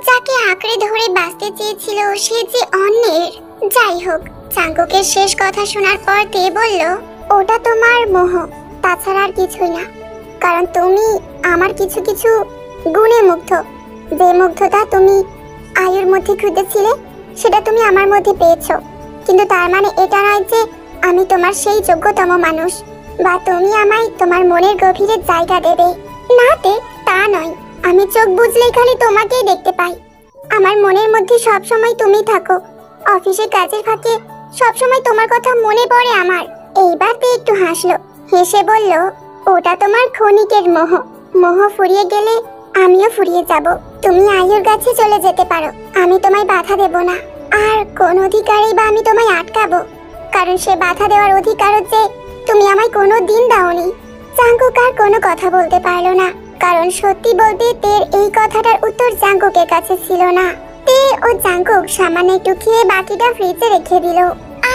যাকে আঁকড়ে ধরে বাঁচতে চেয়েছিল সে যে অন্যের। যাই হোক, জাঙ্কুকের শেষ কথা শোনার পর তে বলল, ওটা তোমার মোহ, তাছাড়া আর কিছুই না। কারণ তুমি আমার কিছু কিছু গুণে মুগ্ধ। যে মুগ্ধতা তুমি আয়ুর মধ্যে খুঁজেছিলে সেটা তুমি আমার মধ্যে পেয়েছো, কিন্তু তার মানে এটা নয় যে আমি তোমার সেই যোগ্যতম মানুষ, বা তুমি আমায় তোমার মনের গভীরে জায়গা দেবে। না তে, তা নয়। আমি চোখ বুঝলেই খালি তোমাকেই দেখতে পাই। আমার মনের মধ্যে সব সময় তুমি থাকো। অফিসের কাজের ফাঁকে সব সময় তোমার কথা মনে পড়ে আমার। এইবার তে একটু হাসলো, হেসে বলল, ওটা তোমার ক্ষণিকের মোহ। মোহ ফুরিয়ে গেলে আমিও ফুরিয়ে যাব। তুমি আয়ুর কাছে চলে যেতে পারো, আমি তোমায় বাধা দেব না। আর কোন অধিকারেই বা আমি তোমায় আটকাবো? কারণ সে বাধা দেওয়ার অধিকার যে তুমি আমায় কোনো দিন দাওনি। জাঙ্কুক আর কোনো কথা বলতে পারলো না, কারণ সত্যি বলতে তের এই কথাটার উত্তর জাঙ্কুকের কাছে ছিল না। তে ও জাঙ্কুক সামান্য একটু খেয়ে বাকিটা ফ্রিজে রেখে দিল।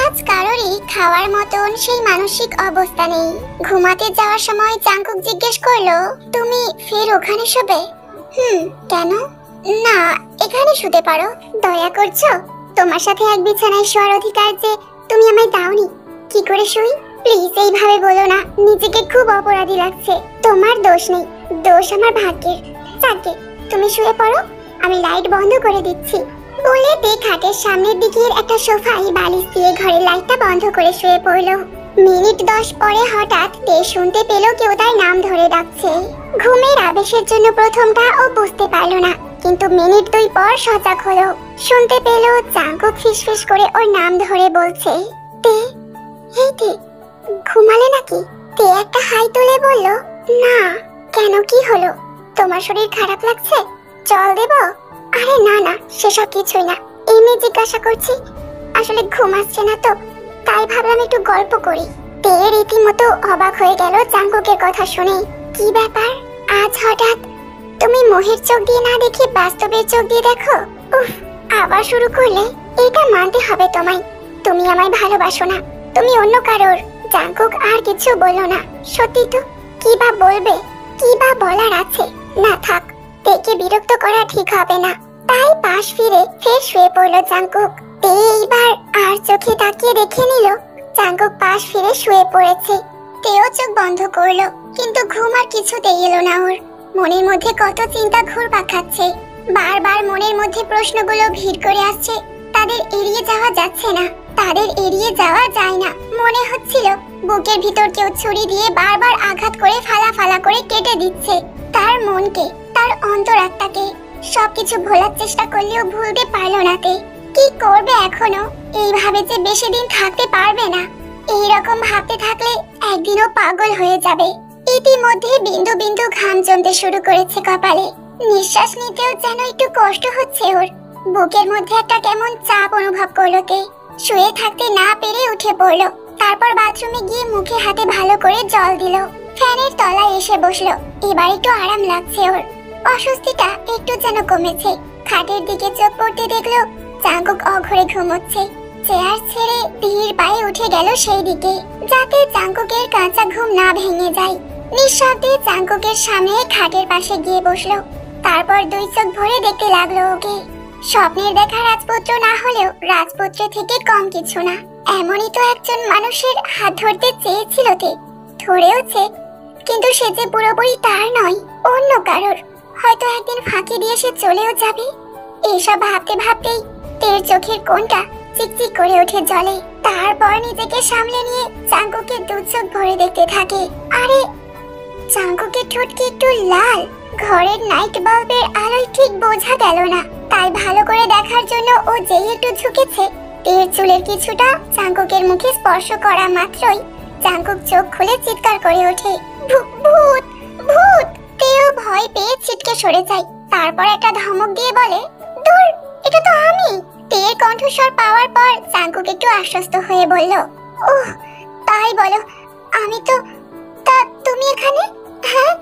আজ কারোরই খাওয়ার মতন সেই মানসিক অবস্থা নেই। ঘুমাতে যাওয়ার সময় জাঙ্কুক জিজ্ঞেস করলো, তুমি ফের ওখানে শোবে? কেন? না, এখানে শুতে পারো। দয়া করছো? তোমার সাথে এক বিছানায় শোয়ার অধিকার যে তুমি আমায় দাওনি। কি করে শুই? প্লিজ এইভাবে বলো না, নিজেকে খুব অপরাধী লাগছে। তোমার দোষ নেই, দোষ আমার ভাগ্যের। যাকে তুমি শুয়ে পড়ো, আমি লাইট বন্ধ করে দিচ্ছি। বলে তে খাটের সামনের দিকের একটা সোফায় বালিশ দিয়ে ঘরের লাইটটা বন্ধ করে শুয়ে পড়লো। মিনিট 10 পরে হঠাৎ তে শুনতে পেল কেউ তার নাম ধরে ডাকছে। ঘুমের আবেশের জন্য প্রথমটা ও বুঝতে পারল না, কিন্তু মিনিট 2 পর সজাগ হলো। শুনতে পেল জাঙ্কুক ফিসফিস করে ওর নাম ধরে বলছে, তে, এই তে, ঘুমালে নাকি? তে একটা হাই তুলে বলল, না। কেন, কি হলো? তোমার শরীর খারাপ লাগছে? জল দেব? আরে না না, সেসব কিছুই না। এমনি জিজ্ঞাসা করছি, আসলে ঘুম আসছে না তো, তাই ভাবলাম একটু গল্প করি। তে রীতিমতো অবাক হয়ে গেল জাঙ্কুকের কথা শুনে। কি ব্যাপার, আজ হঠাৎ? তুমি মোহের চোখ দিয়ে না দেখে বাস্তবের চোখ দিয়ে দেখো? উফ, আবার শুরু করলে? এটা মানতে হবে তোমায়। তুমি আমায় ভালোবাসো না, তুমি অন্য কারোর। জাঙ্কুক আর কিছু বলল না। সত্যি তো, কি বা বলবে, কি বা বলার আছে? না থাক, তেকে বিরক্ত করা ঠিক হবে না। তাই পাশ ফিরে ফের শুয়ে পড়ল জাঙ্কুক। তে এইবার আর চোখে তাকিয়ে দেখে নিল জাঙ্কুক পাশ ফিরে শুয়ে পড়েছে। তেও চোখ বন্ধ করলো, কিন্তু ঘুম আর কিছুতেই এলো না ওর। মনের মধ্যে কত চিন্তা ঘুরপাক খাচ্ছে। বারবার মনের মধ্যে প্রশ্নগুলো ভিড় করে আসছে। তাদের এড়িয়ে যাওয়া যাচ্ছে না, তাদের এড়িয়ে যাওয়া যায় না। মনে হচ্ছিল বুকের ভিতর কেউ ছুরি দিয়ে বারবার আঘাত করে ফালা ফালা করে কেটে দিচ্ছে তার মনকে, তার অন্তরাত্মাকে। সবকিছু ভোলার চেষ্টা করলেও ভুলতে পারলো না তে। কি করবে এখনো? এইভাবে যে বেশি দিন থাকতে পারবে না। এইরকম ভাবতে থাকলে একদিনও পাগল হয়ে যাবে। ইতিমধ্যে বিন্দু বিন্দু ঘাম জমতে শুরু করেছে কপালে। নিঃশ্বাস নিতেও যেন একটু কষ্ট হচ্ছে ওর। বুকের মধ্যে একটা কেমন চাপ অনুভব করলো তে। শুয়ে থাকতে না পেরে উঠে পড়লো। তারপর বাথরুমে গিয়ে মুখে হাতে ভালো করে জল দিল। ফ্যানের তলায় এসে বসলো। এবার একটু আরাম লাগছে ওর। অস্বস্তিটা একটু যেন কমেছে। খাটের দিকে চোখ পড়তে দেখলো জাঙ্কুক অঘরে ঘুমোচ্ছে। চেয়ার ছেড়ে ধীর পায়ে উঠে গেল সেই দিকে, যাতে জাঙ্কুকের কাঁচা ঘুম না ভেঙে যায়। নিঃশব্দে জাঙ্কুকের সামনে খাটের পাশে গিয়ে বসলো। তারপর 2 চোখ ভরে দেখতে লাগলো ওকে। স্বপ্নের দেখা রাজপুত্র না হলেও রাজপুত্র থেকে কম কিছু না। এমনই তো একজন মানুষের হাত ধরতে চেয়েছিল তে, ধরেওছে, কিন্তু সে যে পুরোপুরি তার নয়, অন্য কারোর। হয়তো একদিন ফাঁকি দিয়ে সে চলেও যাবে। এইসব ভাবতে ভাবতেই তের চোখের কোণটা চিকচিক করে ওঠে জলে। তারপর নিজেকে সামলে নিয়ে জাঙ্কুকে দু চোখ ভরে দেখতে থাকে। আরে জাঙ্কুকের ঠোঁট কি একটু লাল? ঘরের নাইট বাল্বের আলোয় ঠিক বোঝা গেল না, তাই ভালো করে দেখার জন্য ও যেই একটু ঝুঁকেছে, তের চুলের কিছুটা জাঙ্কুকের মুখে স্পর্শ করা মাত্রই জাঙ্কুক চোখ খুলে চিৎকার করে ওঠে, ভূত ভূত! তেও ভয় পেয়ে ছিটকে সরে যায়। তারপর একটা ধমক দিয়ে বলে, দূর, এটা তো আমি। তের কণ্ঠস্বর পাওয়ার পর জাঙ্কুক একটু আশ্বস্ত হয়ে বলল, ওহ তাই বলো, আমি তো। তা তুমি এখানে? হ্যাঁ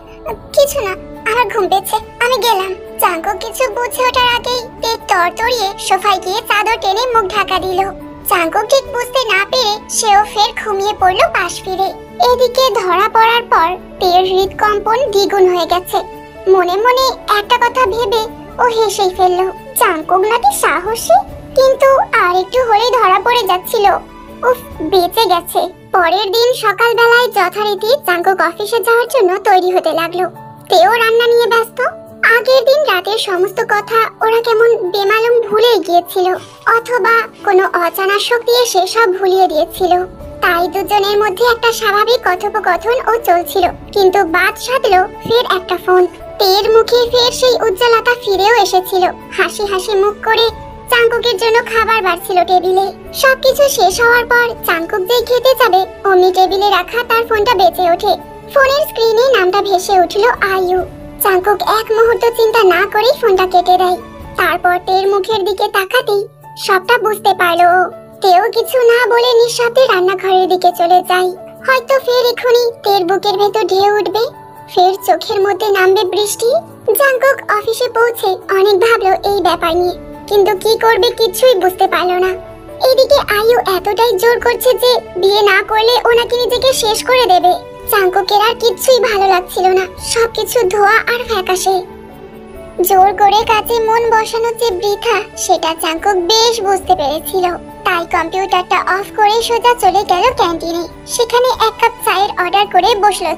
কিছু না, আমার ঘুম পেয়েছে, আমি গেলাম। জাঙ্কুক কিছু বুঝে ওঠার আগেই তে তরতরিয়ে সোফায় গিয়ে চাদর টেনে মুখ ঢাকা দিল। জাঙ্কুক ঠিক বুঝতে না পেরে সেও ফের ঘুমিয়ে পড়ল পাশ ফিরে। এদিকে ধরা পড়ার পর তের হৃদকম্পন দ্বিগুণ হয়ে গেছে। মনে মনে একটা কথা ভেবে ও হেসেই ফেলল। জাঙ্কুক নাকি সাহসী, কিন্তু আর একটু হলেই ধরা পড়ে যাচ্ছিল। উফ, বেঁচে গেছে। পরের দিন সকালবেলায় যথারীতি জাঙ্কুক অফিসে যাওয়ার জন্য তৈরি হতে লাগলো। তেও রান্না নিয়ে ব্যস্ত। আগের দিন রাতের সমস্ত কথা ওরা কেমন বেমালুম ভুলে গিয়েছিল, অথবা কোনো অজানা শক্তি এসে সব ভুলিয়ে দিয়েছিল। তাই দুজনের মধ্যে একটা স্বাভাবিক কথোপকথন ও চলছিল, কিন্তু বাদ সাধলো ফের একটা ফোন। তের মুখে ফের সেই উজ্জ্বলতা ফিরেও এসেছিল। হাসি হাসি মুখ করে জাঙ্কুকের জন্য খাবার বাড়ছিল টেবিলে। সবকিছু শেষ হওয়ার পর জাঙ্কুক যেই খেতে যাবে, অমনি টেবিলে রাখা তার ফোনটা বেজে ওঠে। ফোনের স্ক্রিনে নামটা ভেসে উঠল আয়ু। জাঙ্কুক এক মুহূর্ত চিন্তা না করেই ফোনটা কেটে দেয়। তারপর তের মুখের দিকে তাকাতেই সবটা বুঝতে পারলো। তেও কিছু না বলে নিঃশব্দে রান্নাঘরের দিকে চলে যায়। হয়তো ফের এখনই তের বুকের ভেতর ঢেউ উঠবে, ফের চোখের মধ্যে নামবে বৃষ্টি। জাঙ্কুক অফিসে পৌঁছে অনেক ভাবলো এই ব্যাপার নিয়ে, কিন্তু কি করবে কিছুই বুঝতে পারলো না। এদিকে আয়ু এতটাই জোর করছে যে বিয়ে না করলে ও নাকি নিজেকে শেষ করে দেবে। জাঙ্কুকের আর কিছুই ভালো লাগছিল না, সবকিছু ধোয়া আর ফ্যাকাশে। জোর করে কাজে মন বসানো যে বৃথা, সেটা জাঙ্কুক বেশ বুঝতে পেরেছিল। তাই কম্পিউটারটা অফ করে সোজা চলে গেল ক্যান্টিনে। সেখানে এক কাপ চায়ের অর্ডার করে বসলো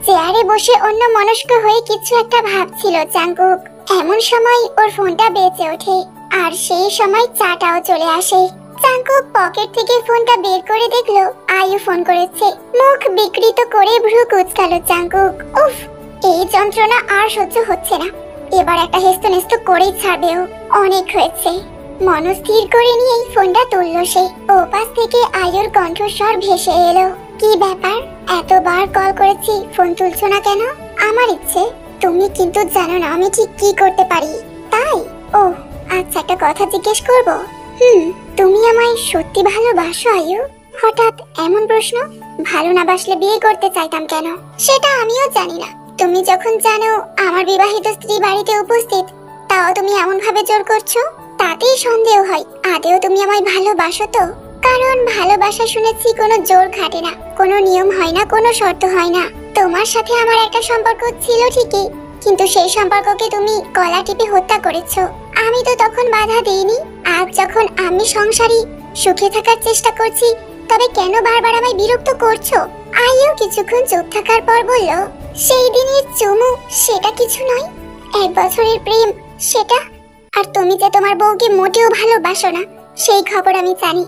চেয়ারে বসে অন্য মনস্ক হয়ে কিছু একটা ভাবছিল জাঙ্কুক। এমন সময় ওর ফোনটা বেজে ওঠে, আর সেই সময় চাটাও চলে আসে। জাঙ্কুক পকেট থেকে ফোনটা বের করে দেখলো আয়ু ফোন করেছে। মুখ বিকৃত করে ভ্রু কুঁচকালো জাঙ্কুক। উফ, এই যন্ত্রণা আর সহ্য হচ্ছে না। এবার একটা হেস্তনেস্ত করেই ছাড়বে ও। অনেক হয়েছে। মনস্থির করে নিয়েই ফোনটা তুললো সে। ওপাশ থেকে আয়ুর কণ্ঠস্বর ভেসে এলো, কি ব্যাপার, এতবার কল করেছি, ফোন তুলছো না কেন? আমার ইচ্ছে, তুমি কিন্তু জানো না আমি ঠিক কি করতে পারি। তাই? ও আচ্ছা, একটা কথা জিজ্ঞেস করবো? তুমি আমায় সত্যি ভালোবাসো আয়ু? হঠাৎ এমন প্রশ্ন। ভালো না বাসলে বিয়ে করতে চাইতাম কেন? সেটা আমিও জানি না। তুমি যখন জানো আমার বিবাহিত স্ত্রী বাড়িতে উপস্থিত, তাও তুমি এমন ভাবে জোর করছো, তাতেই সন্দেহ হয় আদেও তুমি আমায় ভালোবাসো তো। কারণ ভালোবাসা শুনেছি কোনো জোর খাটে না, কোনো নিয়ম হয় না, কোনো শর্ত হয় না। তোমার সাথে আমার একটা সম্পর্ক ছিল ঠিকই, কিন্তু সেই সম্পর্ককে তুমি গলা টিপে হত্যা করেছো। আমি তো তখন বাধা দেইনি। আজ যখন আমি সংসারী সুখে থাকার চেষ্টা করছি, তবে কেন বারবার আমায় বিরক্ত করছো? আয়ু কিছুক্ষণ চুপ থাকার পর বলল, সেই দিনের চুমু সেটা কিছু নয়, 1 বছরের প্রেম সেটা। আর তুমি যে তোমার বউকে মোটেও ভালোবাসো না, সেই খবর আমি জানি।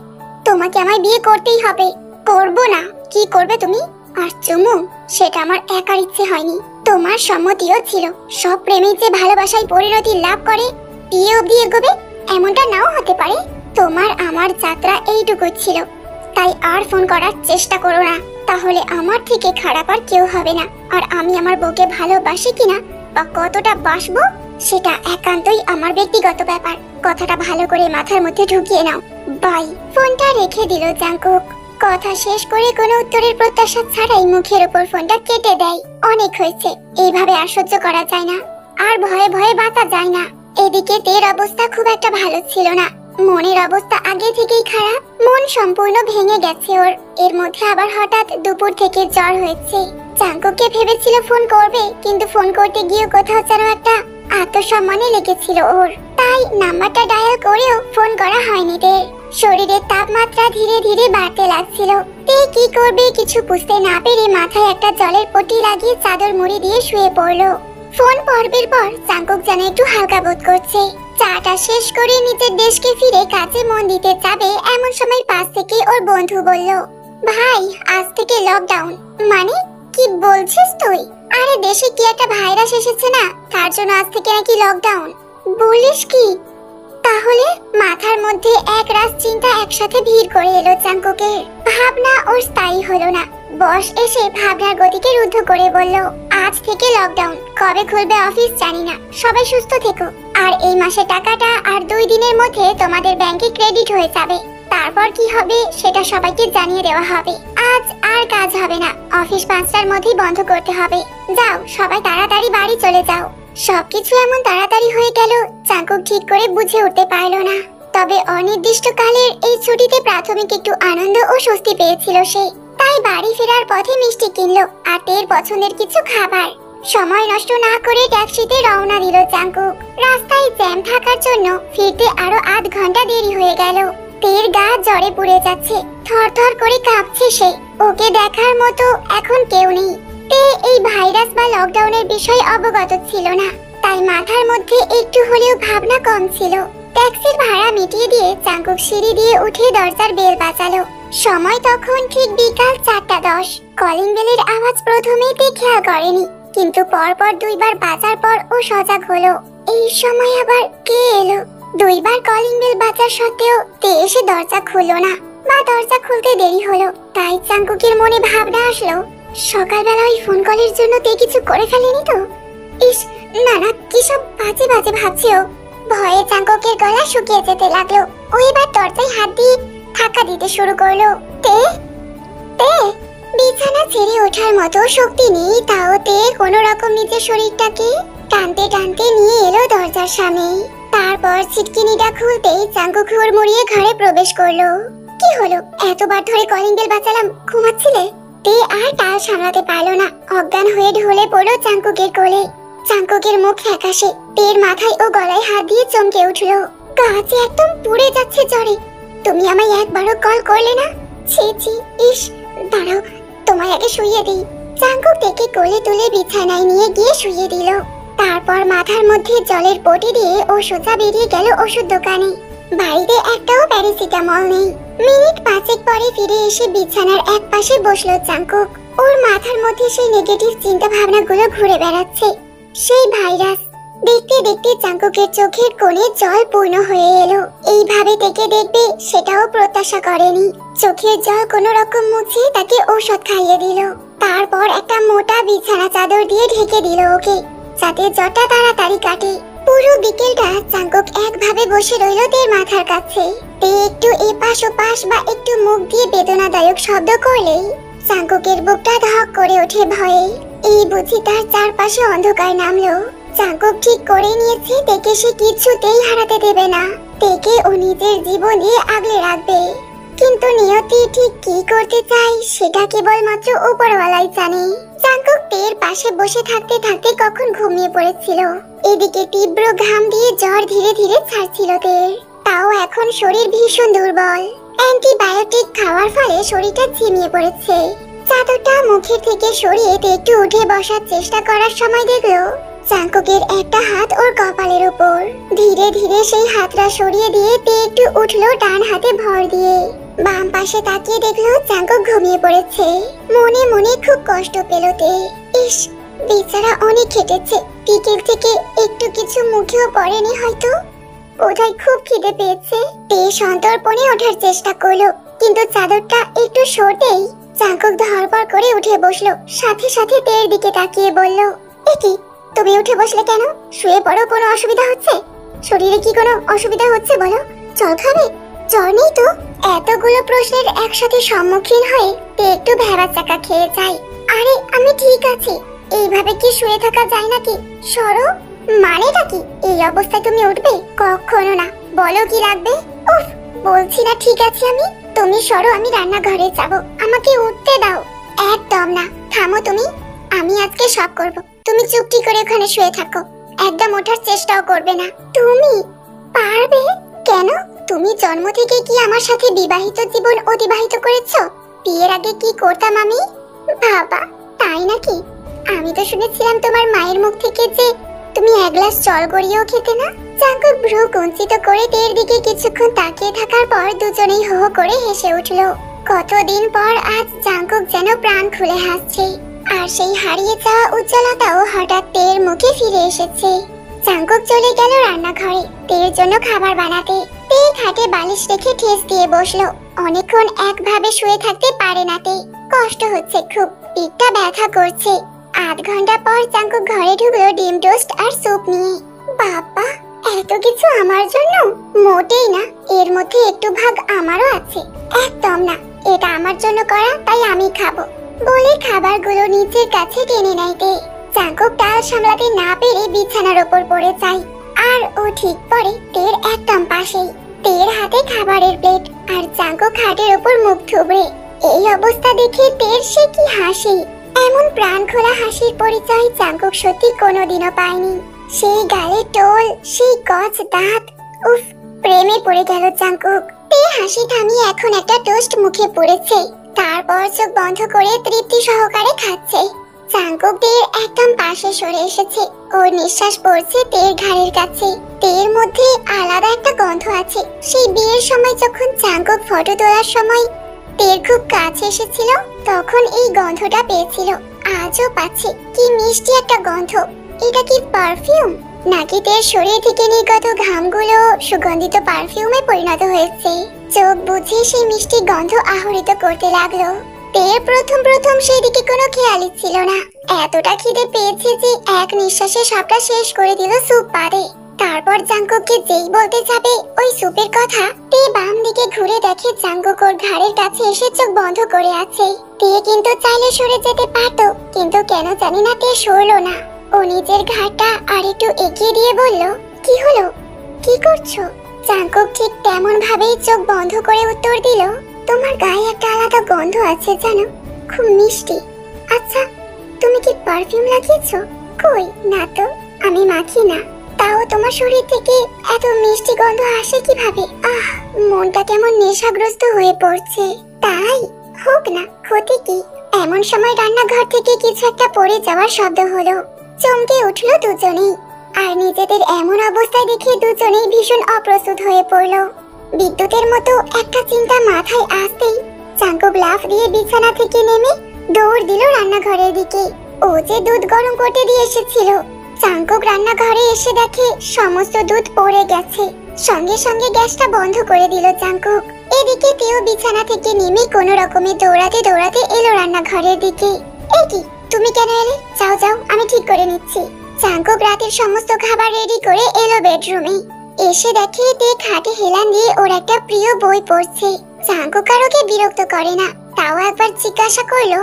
তোমাকে আমায় বিয়ে করতেই হবে। করবো না? কি করবে তুমি? আর চুমু, সেটা আমার একার ইচ্ছে হয়নি, তোমার সম্মতিও ছিল। সব প্রেমেই যে ভালোবাসায় পরিণতি লাভ করে, বিয়ে অবধি এগোবে, এমনটা নাও হতে পারে। তোমার আমার যাত্রা এইটুকুই ছিল, তাই আর ফোন করার চেষ্টা করো না। তাহলে আমার থেকে খারাপ আর কেউ হবে না। আর আমি আমার বউকে ভালোবাসি কিনা বা কতটা বাসবো, সেটা একান্তই আমার ব্যক্তিগত ব্যাপার। কথাটা ভালো করে মাথার মধ্যে ঢুকিয়ে নাও। বাই। ফোনটা রেখে দিল জাঙ্কুক। কথা শেষ করে কোনো উত্তরের প্রত্যাশা ছাড়াই মুখের উপর ফোনটা কেটে দেয়। অনেক হয়েছে, এইভাবে আর সহ্য করা যায় না, আর ভয়ে ভয়ে বাঁচা যায় না। এদিকে তের অবস্থা খুব একটা ভালো ছিল না। মনের অবস্থা আগে থেকেই খারাপ, মন সম্পূর্ণ ভেঙে গেছে ওর। এর মধ্যে আবার হঠাৎ দুপুর থেকে জ্বর হয়েছে। জাঙ্কুককে ভেবেছিল ফোন করবে, কিন্তু ফোন করতে গিয়ে কোথাও যেন একটা আত্মসম্মানে লেগেছিল ওর। তাই নাম্বারটা ডায়াল করেও ফোন করা হয়নি তের। শরীরের তাপমাত্রা ধীরে ধীরে বাড়তে লাগছিল। তে কি করবে কিছু বুঝতে না পেরে মাথায় একটা জলের পট্টি লাগিয়ে চাদর মুড়ি দিয়ে শুয়ে পড়লো। ফোন পর্বের পর জাঙ্কুক যেন একটু হালকা বোধ করছে। চাটা শেষ করে নিজের দেশকে ফিরে কাজে মন দিতে যাবে এমন সময় পাশ থেকে ওর বন্ধু বলল, ভাই আজ থেকে লকডাউন। মানে কি বলছিস তুই? আরে দেশে কি একটা ভাইরাস এসেছে না, তার জন্য আজ থেকে নাকি লকডাউন। বলিস কি? তাহলে মাথার মধ্যে এক রাত চিন্তা একসাথে ভিড় করে এলো চাঙ্কুকের। ভাবনা ওর স্থায়ী হলো না। বস এসে ভাবনার গতিকে রুদ্ধ করে বলল, আজ থেকে লকডাউন, কবে খুলবে অফিস জানি না, সবাই সুস্থ থেকো। আর এই মাসে টাকাটা আর 2 দিনের মধ্যে তোমাদের ব্যাংকে ক্রেডিট হয়ে যাবে। তারপর কি হবে সেটা সবাইকে জানিয়ে দেওয়া হবে। আজ আর কাজ হবে না, অফিস 5টার মধ্যেই বন্ধ করতে হবে। যাও সবাই তাড়াতাড়ি বাড়ি চলে যাও। সবকিছু এমন তাড়াতাড়ি হয়ে গেল, চাঙ্কুক ঠিক করে বুঝে উঠতে পারলো না। তবে অনির্দিষ্টকালের এই ছুটিতে প্রাথমিক একটু আনন্দ ও স্বস্তি পেয়েছিল সে। তাই বাড়ি ফেরার পথে মিষ্টি কিনলো আর তের পছন্দের কিছু খাবার। সময় নষ্ট না করে ট্যাক্সিতে রওনা দিল চাঙ্কুক। রাস্তায় জ্যাম থাকার জন্য ফিরতে আরো আধ ঘন্টা দেরি হয়ে গেল। তের গা জ্বরে পুড়ে যাচ্ছে, থরথর করে কাঁপছে সে। ওকে দেখার মতো এখন কেউ নেই। তে এই ভাইরাস বা লকডাউনের বিষয়ে অবগত ছিল না, তাই মাথার মধ্যে একটু হলেও ভাবনা কম ছিল। ট্যাক্সির ভাড়া মিটিয়ে দিয়ে চাঙ্কুক সিঁড়ি দিয়ে উঠে দরজার বেল বাজালো। সময় তখন ঠিক বিকাল 4:10। কলিং বেলের আওয়াজ প্রথমেই খেয়াল করেনি, কিন্তু পরপর 2বার বাজার পর ও সজাগ হলো। এই সময় আবার কে এলো? 2বার কলিং বেল বাজার সত্ত্বেও তে এসে দরজা খুললো না, বা দরজা খুলতে দেরি হলো। তাই চাঙ্কুকের মনে ভাবনা আসলো, সকালবেলা ওই ফোন কলের জন্য তে কিছু করে ফেলেনি তো? ইস, না না, কি সব বাজে বাজে ভাবছে ও। ভয়ে চাঙ্কুকের গলা শুকিয়ে যেতে লাগলো। ও এবার দরজায় হাত দিয়ে ধাক্কা দিতে শুরু করলো। তে তে বিছানা ছেড়ে ওঠার মতো শক্তি নেই, তাও তে কোনো রকম নিজের শরীরটাকে টানতে টানতে নিয়ে এলো দরজার সামনে। তারপর ছিটকিনিটা খুলতেই চাঙ্কুক হুড়মুড়িয়ে ঘরে প্রবেশ করলো। কি হলো? এতবার ধরে কলিং বেল বাজালাম, ঘুমাচ্ছিলে? তে আর টাল সামলাতে পারলো না, অজ্ঞান হয়ে ঢলে পড়লো চাঙ্কুকের কোলে। চাঙ্কুকের মুখ ফ্যাকাশে, তের মাথায় ও গলায় হাত দিয়ে চমকে উঠলো। গা যে একদম পুড়ে যাচ্ছে জ্বরে। তুমি আমায় একবারও কল করলে না? ছি ছি, ইস, দাঁড়াও তোমায় আগে শুইয়ে দিই। চাঙ্কুক তেকে কোলে তুলে বিছানায় নিয়ে গিয়ে শুইয়ে দিল। তারপর মাথার মধ্যে জলের পটি দিয়ে ও সোজা বেরিয়ে গেল ওষুধ দোকানে। বাড়িতে একটাও প্যারাসিটামল নেই। মিনিট 5 পরে ফিরে এসে বিছানার এক পাশে বসলো চাঙ্কুক। ওর মাথার মধ্যে সেই নেগেটিভ চিন্তা ভাবনাগুলো ঘুরে বেড়াচ্ছে। সেই ভাইরাস দেখতে দেখতে চাঙ্কুকের চোখের কোণে জল পূর্ণ হয়ে এলো। এইভাবে তেকে দেখবে সেটাও প্রত্যাশা করেনি। চোখের জল কোনো রকম মুছে তাকে ঔষধ খাইয়ে দিল। তারপর একটা মোটা বিছানা চাদর দিয়ে ঢেকে দিল ওকে, যাতে জ্বরটা তাড়াতাড়ি কাটে। পুরো বিকেলটা চাঙ্কুক একভাবে বসে রইল তের মাথার কাছে। তে একটু এপাশ ওপাশ বা একটু মুখ দিয়ে বেদনাদায়ক শব্দ করলেই চাঙ্কুকের বুকটা ধক করে ওঠে ভয়ে। এই বুঝি তার চারপাশে অন্ধকার নামলো। চাঙ্কুক ঠিক করে নিয়েছে তেকে সে কিছুতেই হারাতে দেবে না। তেকে ও নিজের জীবন দিয়ে আগলে রাখবে। কিন্তু নিয়তি ঠিক কি করতে চায় সেটা কেবলমাত্র উপরওয়ালাই জানে। চাঙ্কুক তের পাশে বসে থাকতে থাকতে কখন ঘুমিয়ে পড়েছিল। এদিকে তীব্র ঘাম দিয়ে জ্বর ধীরে ধীরে ছাড়ছিল তের। তাও এখন শরীর ভীষণ দুর্বল। অ্যান্টিবায়োটিক খাওয়ার ফলে শরীরটা ঝিমিয়ে পড়েছে। চাদরটা মুখের থেকে সরিয়ে তে একটু উঠে বসার চেষ্টা করার সময় দেখলো চাঙ্কুকের একটা হাত ওর কপালের উপর। ধীরে ধীরে সেই হাতটা সরিয়ে দিয়ে তে একটু উঠলো ডান হাতে ভর দিয়ে। বাম পাশে তাকিয়ে দেখলো চাঙ্কুক ঘুমিয়ে পড়েছে। মনে মনে খুব কষ্ট পেল তে। ইস, বেচারা অনেক খেটেছে। বিকেল থেকে একটু কিছু মুখেও পড়েনি হয়তো। বোধহয় খুব খিদে পেয়েছে। তে সন্তর্পণে ওঠার চেষ্টা করলো, কিন্তু চাদরটা একটু সরতেই চাঙ্কুক ধড়পড় করে উঠে বসলো। সাথে সাথে তের দিকে তাকিয়ে বলল, একি তুমি উঠে বসলে কেন? শুয়ে পড়ো, কোনো অসুবিধা হচ্ছে? শরীরে কি কোনো অসুবিধা হচ্ছে বলো? জল খাবে? জ্বর নেই তো? এতগুলো প্রশ্নের একসাথে সম্মুখীন হয়ে তে একটু ভেড়া চাকা খেয়ে যায়। আরে আমি ঠিক আছি, এইভাবে কি শুয়ে থাকা যায় নাকি? সরো। মানেটা কি? এই অবস্থায় তুমি উঠবে? কখনো না। বলো কি লাগবে? উফ, বলছি না ঠিক আছে আমি। তুমি সরো, আমি রান্নাঘরে যাব। আমাকে উঠতে দাও। একদম না, থামো তুমি। আমি আজকে সব করব। তুমি চুপটি করে ওখানে শুয়ে থাকো, একদম ওঠার চেষ্টাও করবে না। তুমি পারবে? কেন? তুমি জন্ম থেকে কি আমার সাথে বিবাহিত জীবন অতিবাহিত করেছো? বিয়ের আগে কি করতাম আমি? বাবা, তাই নাকি? আমি তো শুনেছিলাম তোমার মায়ের মুখ থেকে যে তুমি 1 গ্লাস জল গড়িয়েও খেতে না। জাঙ্কুক ভ্রু কুঞ্চিত করে তের দিকে কিছুক্ষণ তাকিয়ে থাকার পর দুজনেই হো হো করে হেসে উঠল। কতদিন পর আজ জাঙ্কুক যেন প্রাণ খুলে হাসছে, আর সেই হারিয়ে যাওয়া উজ্জ্বলতাও হঠাৎ তের মুখে ফিরে এসেছে। জাঙ্কুক চলে গেল রান্নাঘরে তের জন্য খাবার বানাতে। তে খাটে বালিশ রেখে ঠেস দিয়ে বসলো। অনেকক্ষণ একভাবে শুয়ে থাকতে পারে না তে, কষ্ট হচ্ছে খুব, পিঠটা ব্যথা করছে। আধ ঘন্টা পর জাঙ্কুক ঘরে ঢুকলো ডিম টোস্ট আর স্যুপ নিয়ে। বাবা, এত কিছু আমার জন্য? মোটেই না, এর মধ্যে একটু ভাগ আমারও আছে। একদম না, এটা আমার জন্য করা, তাই আমি খাবো বলে খাবারগুলো নিজের কাছে টেনে নেয় তে। জাঙ্কুক টাল সামলাতে না পেরে বিছানার ওপর পড়ে যায়, আর ও ঠিক পড়ে তের একদম পাশেই। তের হাতে খাবারের প্লেট, আর জাঙ্কুক খাটের ওপর মুখ থুবড়ে। এই অবস্থা দেখে তের সে কি হাসি! এমন প্রাণ খোলা হাসির পরিচয় জাঙ্কুক সত্যি কোনোদিনও পায়নি। সেই গালে টোল, সেই কচ দাঁত, উফ, প্রেমে পড়ে গেল জাঙ্কুক। তে হাসি থামিয়ে এখন একটা টোস্ট মুখে পুড়েছে, তারপর চোখ বন্ধ করে তৃপ্তি সহকারে খাচ্ছে। জাঙ্কুক তের একদম পাশে সরে এসেছে, ওর নিঃশ্বাস পড়ছে তের ঘাড়ের কাছে। তের মধ্যে আলাদা একটা গন্ধ আছে। সেই বিয়ের সময় যখন জাঙ্কুক ফটো তোলার সময় তের খুব কাছে এসেছিল, তখন এই গন্ধটা পেয়েছিল, আজও পাচ্ছে। কি মিষ্টি একটা গন্ধ! এটা কি পারফিউম, নাকি তের শরীর থেকে নির্গত ঘামগুলো সুগন্ধিত পারফিউমে পরিণত হয়েছে? চোখ বুঝে সেই মিষ্টি গন্ধ আহরিত করতে লাগলো। তের প্রথম প্রথম সেদিকে কোনো খেয়ালই ছিল না। এতটা খিদে পেয়েছে যে এক নিঃশ্বাসে সবটা শেষ করে দিল স্যুপ পারে। তারপর জাঙ্কুককে যেই বলতে যাবে ওই স্যুপের কথা, তে বাম দিকে ঘুরে দেখে জাঙ্কুক ওর ঘাড়ের কাছে এসে চোখ বন্ধ করে আছে। তে কিন্তু চাইলে সরে যেতে পারত, কিন্তু কেন জানি না তে সরলো না। ও নিজের ঘাড়টা আর একটু এগিয়ে দিয়ে বলল, কি হলো, কি করছো? জাঙ্কুক ঠিক তেমন ভাবেই চোখ বন্ধ করে উত্তর দিল, তোমার গায়ে একটা আলাদা গন্ধ আছে জানো, খুব মিষ্টি। আচ্ছা, তুমি কি পারফিউম লাগিয়েছো? কই না তো, আমি মাখি না। তাও তোমার শরীর থেকে এত মিষ্টি গন্ধ আসে কিভাবে? আহ, মনটা কেমন নেশাগ্রস্ত হয়ে পড়ছে। তাই হোক না, ক্ষতি কি? এমন সময় রান্নাঘর থেকে কিছু একটা পড়ে যাওয়ার শব্দ হলো। চমকে উঠলো দুজনেই, আর নিজেদের এমন অবস্থায় দেখে দুজনেই ভীষণ অপ্রস্তুত হয়ে পড়লো। বিদ্যুতের মতো একটা চিন্তা মাথায় আসতেই জাঙ্কুক লাফ দিয়ে বিছানা থেকে নেমে দৌড় দিল রান্নাঘরের দিকে। ও যে দুধ গরম করতে দিয়ে এসেছিল। জাঙ্কুক রান্নাঘরে এসে দেখে সমস্ত দুধ পড়ে গেছে। সঙ্গে সঙ্গে গ্যাসটা বন্ধ করে দিল জাঙ্কুক। এদিকে তেও বিছানা থেকে নেমে কোনো রকমে দৌড়াতে দৌড়াতে এলো রান্নাঘরের দিকে। এ কি, তুমি কেন এলে? যাও যাও, আমি ঠিক করে নিচ্ছি। জাঙ্কুক রাতের সমস্ত খাবার রেডি করে এলো বেডরুমে। এসে দেখে তে খাটে হেলান দিয়ে ওর একটা প্রিয় বই পড়ছে। জাঙ্কুক আর ওকে বিরক্ত করে না, তাও একবার জিজ্ঞাসা করলো,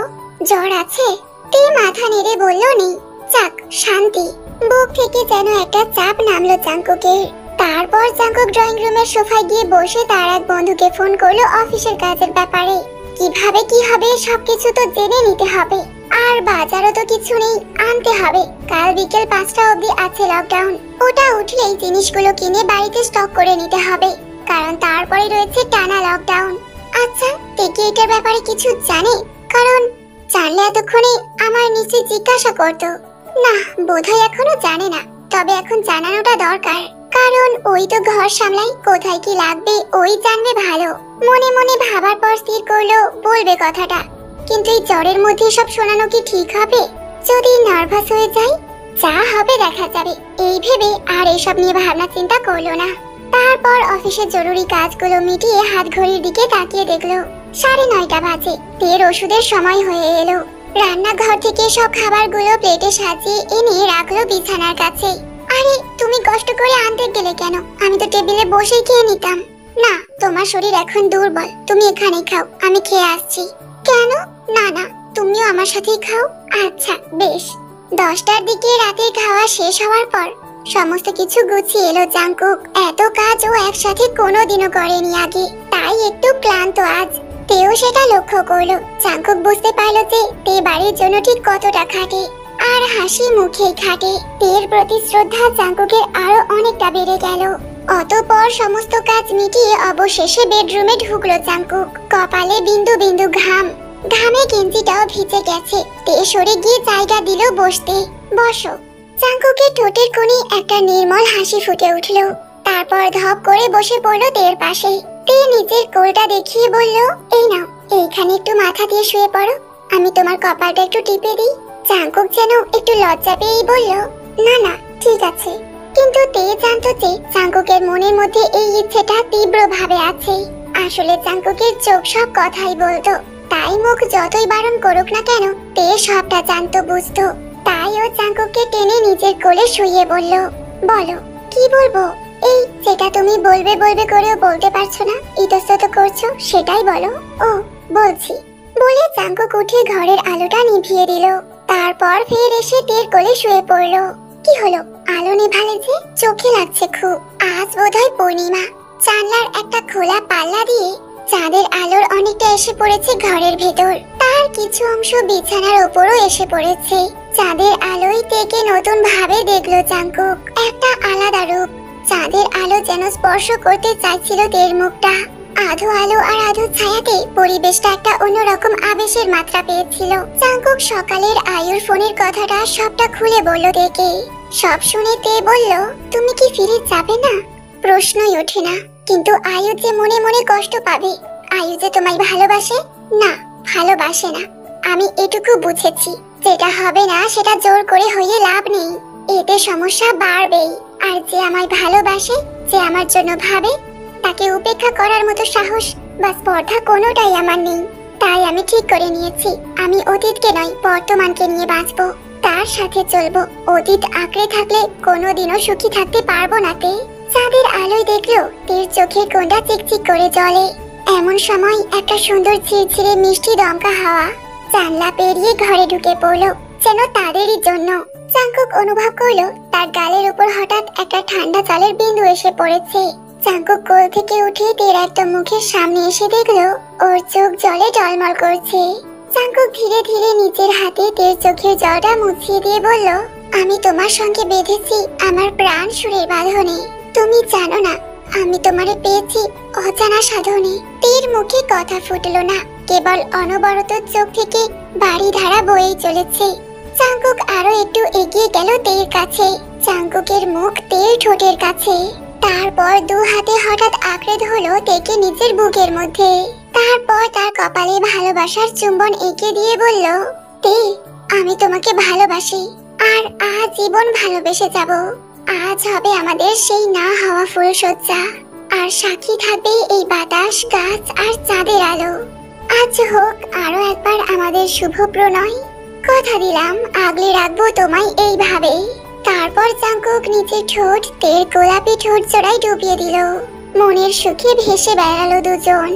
জ্বর আছে? তে মাথা নেড়ে বলল, নেই। যাক, শান্তি। বুক থেকে যেন একটা চাপ নামলো জাঙ্কুকের। তারপর জাঙ্কুক ড্রয়িং রুমের সোফায় গিয়ে বসে তার এক বন্ধুকে ফোন করলো অফিসের কাজের ব্যাপারে। কিভাবে কি হবে সবকিছু তো জেনে নিতে হবে, আর বাজারও তো কিছু নেই, আনতে হবে। কাল বিকেল 5টা অবধি আছে লকডাউন, ওটা উঠলেই জিনিসগুলো কিনে বাড়িতে স্টক করে নিতে হবে, কারণ তারপরে রয়েছে টানা লকডাউন। আচ্ছা, তে কি এটার ব্যাপারে কিছু জানে? কারণ জানলে এতক্ষণে আমার নিচে জিজ্ঞাসা করতো। না, বোধহয় এখনো জানে না, তবে এখন জানানোটা দরকার, কারণ ওই তো ঘর সামলাই, কোথায় কি লাগবে ওই জানবে ভালো। মনে মনে ভাবার পর স্থির করলো বলবে কথাটা, কিন্তু এই জ্বরের মধ্যে সব শোনানো কি ঠিক হবে? যদি নার্ভাস হয়ে যায়, যা হবে দেখা যাবে, এই ভেবে আর এসব নিয়ে ভাবনা চিন্তা করলো না। তারপর অফিসের জরুরি কাজগুলো মিটিয়ে হাত ঘড়ির দিকে তাকিয়ে দেখলো 9:30 বাজে। তের ওষুধের সময় হয়ে এলো। রান্নাঘর থেকে সব খাবারগুলো প্লেটে সাজিয়ে এনে রাখলো বিছানার কাছে। আরে, তুমি কষ্ট করে আনতে গেলে কেন? আমি তো টেবিলে বসেই খেয়ে নিতাম। না, তোমার শরীর এখন দুর্বল, তুমি এখানে খাও, আমি খেয়ে আসছি। কেন? না না, তুমিও আমার সাথেই খাও। আচ্ছা বেশ। 10টার দিকে রাতের খাওয়া শেষ হওয়ার পর সমস্ত কিছু গুছিয়ে এলো জাঙ্কুক। এত কাজ ও একসাথে কোনোদিনও করেনি আগে, তাই একটু ক্লান্ত আজ। তেও সেটা লক্ষ্য করলো। জাঙ্কুক বুঝতে পারলো যে তে বাড়ির জন্য ঠিক কতটা খাটে, আর হাসি মুখেই খাটে। তের প্রতি শ্রদ্ধা জাঙ্কুকের আরো অনেকটা বেড়ে গেল। অতঃপর সমস্ত কাজ মিটিয়ে অবশেষে বেডরুমে ঢুকলো জাঙ্কুক। কপালে বিন্দু বিন্দু ঘাম, ঘামে গেঞ্জিটাও ভিজে গেছে। তে সরে গিয়ে জায়গা দিল বসতে। বসো। জাঙ্কুকের ঠোঁটের কোণে একটা নির্মল হাসি ফুটে উঠল। তারপর ধপ করে বসে পড়লো তের পাশে। তে নিজের কোলটা দেখিয়ে বলল, এই নাও, এইখানে একটু মাথা দিয়ে শুয়ে পড়ো, আমি তোমার কপালটা একটু টিপে দিই। জাঙ্কুক যেন একটু লজ্জা পেয়েই বলল, না না ঠিক আছে। কিন্তু তে জানতো যে জাঙ্কুকের মনের মধ্যে এই ইচ্ছেটা তীব্রভাবে আছে। আসলে জাঙ্কুকের চোখ সব কথাই বলতো, তাই মুখ যতই বারণ করুক না কেন তে সবটা জানতো বুঝতো। তাই ও জাঙ্কুককে টেনে নিজের কোলে শুইয়ে বলল, বলো কি বলবো? এই যেটা তুমি বলবে বলবে করেও বলতে পারছো না, ইতস্তত করছো, সেটাই বলো। ও বলছি বলে জাঙ্কুক উঠে ঘরের আলোটা নিভিয়ে দিল। তারপর ফের এসে তের কোলে শুয়ে পড়লো। কি হলো, আলো নেভালে যে? চোখে লাগছে খুব। আজ বোধহয় পূর্ণিমা। জানলার একটা খোলা পাল্লা দিয়ে চাঁদের আলোর অনেকটা এসে পড়েছে ঘরের ভেতর। তার কিছু অংশ বিছানার উপরও এসে পড়েছে। চাঁদের আলোয় তেকে নতুন ভাবে দেখলো জাঙ্কুক, একটা আলাদা রূপ। চাঁদের আলো যেন স্পর্শ করতে চাইছিল তের মুখটা। আধো আলো আর আধো ছায়াতে পরিবেশটা একটা অন্যরকম আবেশের মাত্রা পেয়েছিল। জাঙ্কুক সকালের আয়ুর ফোনের কথাটা সবটা খুলে বলল তেকে। সব শুনে তে বলল, তুমি কি ফিরে যাবে না? প্রশ্নই ওঠে না। কিন্তু আয়ু যে মনে মনে কষ্ট পাবে। আয়ু যে তোমায় ভালোবাসে? না, ভালোবাসে না। আমি এটুকু বুঝেছি, যেটা হবে না সেটা জোর করে হয়ে লাভ নেই, এতে সমস্যা বাড়বেই। আর যে আমায় ভালোবাসে, যে আমার জন্য ভাবে, তাকে উপেক্ষা করার মতো সাহস বা স্পর্ধা কোনোটাই আমার নেই। তাই আমি ঠিক করে নিয়েছি, আমি অতীতকে নয় বর্তমানকে নিয়ে বাঁচবো, তার সাথে চলবো। অতীত আঁকড়ে থাকলে কোনোদিনও সুখী থাকতে পারবো না। তে চাঁদের আলোয় দেখলো তের চোখের কোণটা চিকচিক করে জ্বলে। এমন সময় একটা সুন্দর ঝিরঝিরে মিষ্টি দমকা হাওয়া জানলা পেরিয়ে ঘরে ঢুকে পড়লো, যেন তাদেরই জন্য। জাঙ্কুক অনুভব করলো তার গালের উপর হঠাৎ একটা ঠান্ডা জলের বিন্দু এসে পড়েছে। জাঙ্কুক কোল থেকে উঠে তের একটা মুখের সামনে এসে দেখলো ওর চোখ জলে টলমল করছে। জাঙ্কুক ধীরে ধীরে নিজের হাতে তের চোখের জলটা মুছিয়ে দিয়ে বলল, আমি তোমার সঙ্গে বেঁধেছি আমার প্রাণ সুরের বাঁধনে। তুমি জানো না, আমি তোমারে পেয়েছি অজানা সাধনে। তের মুখে কথা ফুটলো না, কেবল অনবরত চোখ থেকে বাড়ি ধারা বয়েই চলেছে। জাঙ্কুক আরো একটু এগিয়ে গেল তের কাছে। জাঙ্কুকের মুখ তের ঠোঁটের কাছে। তারপর দু হাতে হঠাৎ আঁকড়ে ধরলো তেকে নিজের বুকের মধ্যে। তারপর তার কপালে ভালোবাসার চুম্বন এঁকে দিয়ে বলল, তে আমি তোমাকে ভালোবাসি, আর আজীবন ভালোবেসে যাব। আজ হবে আমাদের সেই না হওয়া ফুলসজ্জা, আর সাক্ষী থাকবে এই বাতাস, গাছ আর চাঁদের আলো। আজ হোক আরো একবার আমাদের শুভ প্রণয়। কথা দিলাম আগলে রাখবো তোমায় এইভাবে। তারপর জাঙ্কুক নিজের ঠোঁট তের গোলাপি ঠোঁট জোড়ায় ডুবিয়ে দিল। মনের সুখে ভেসে বেড়ালো দুজন।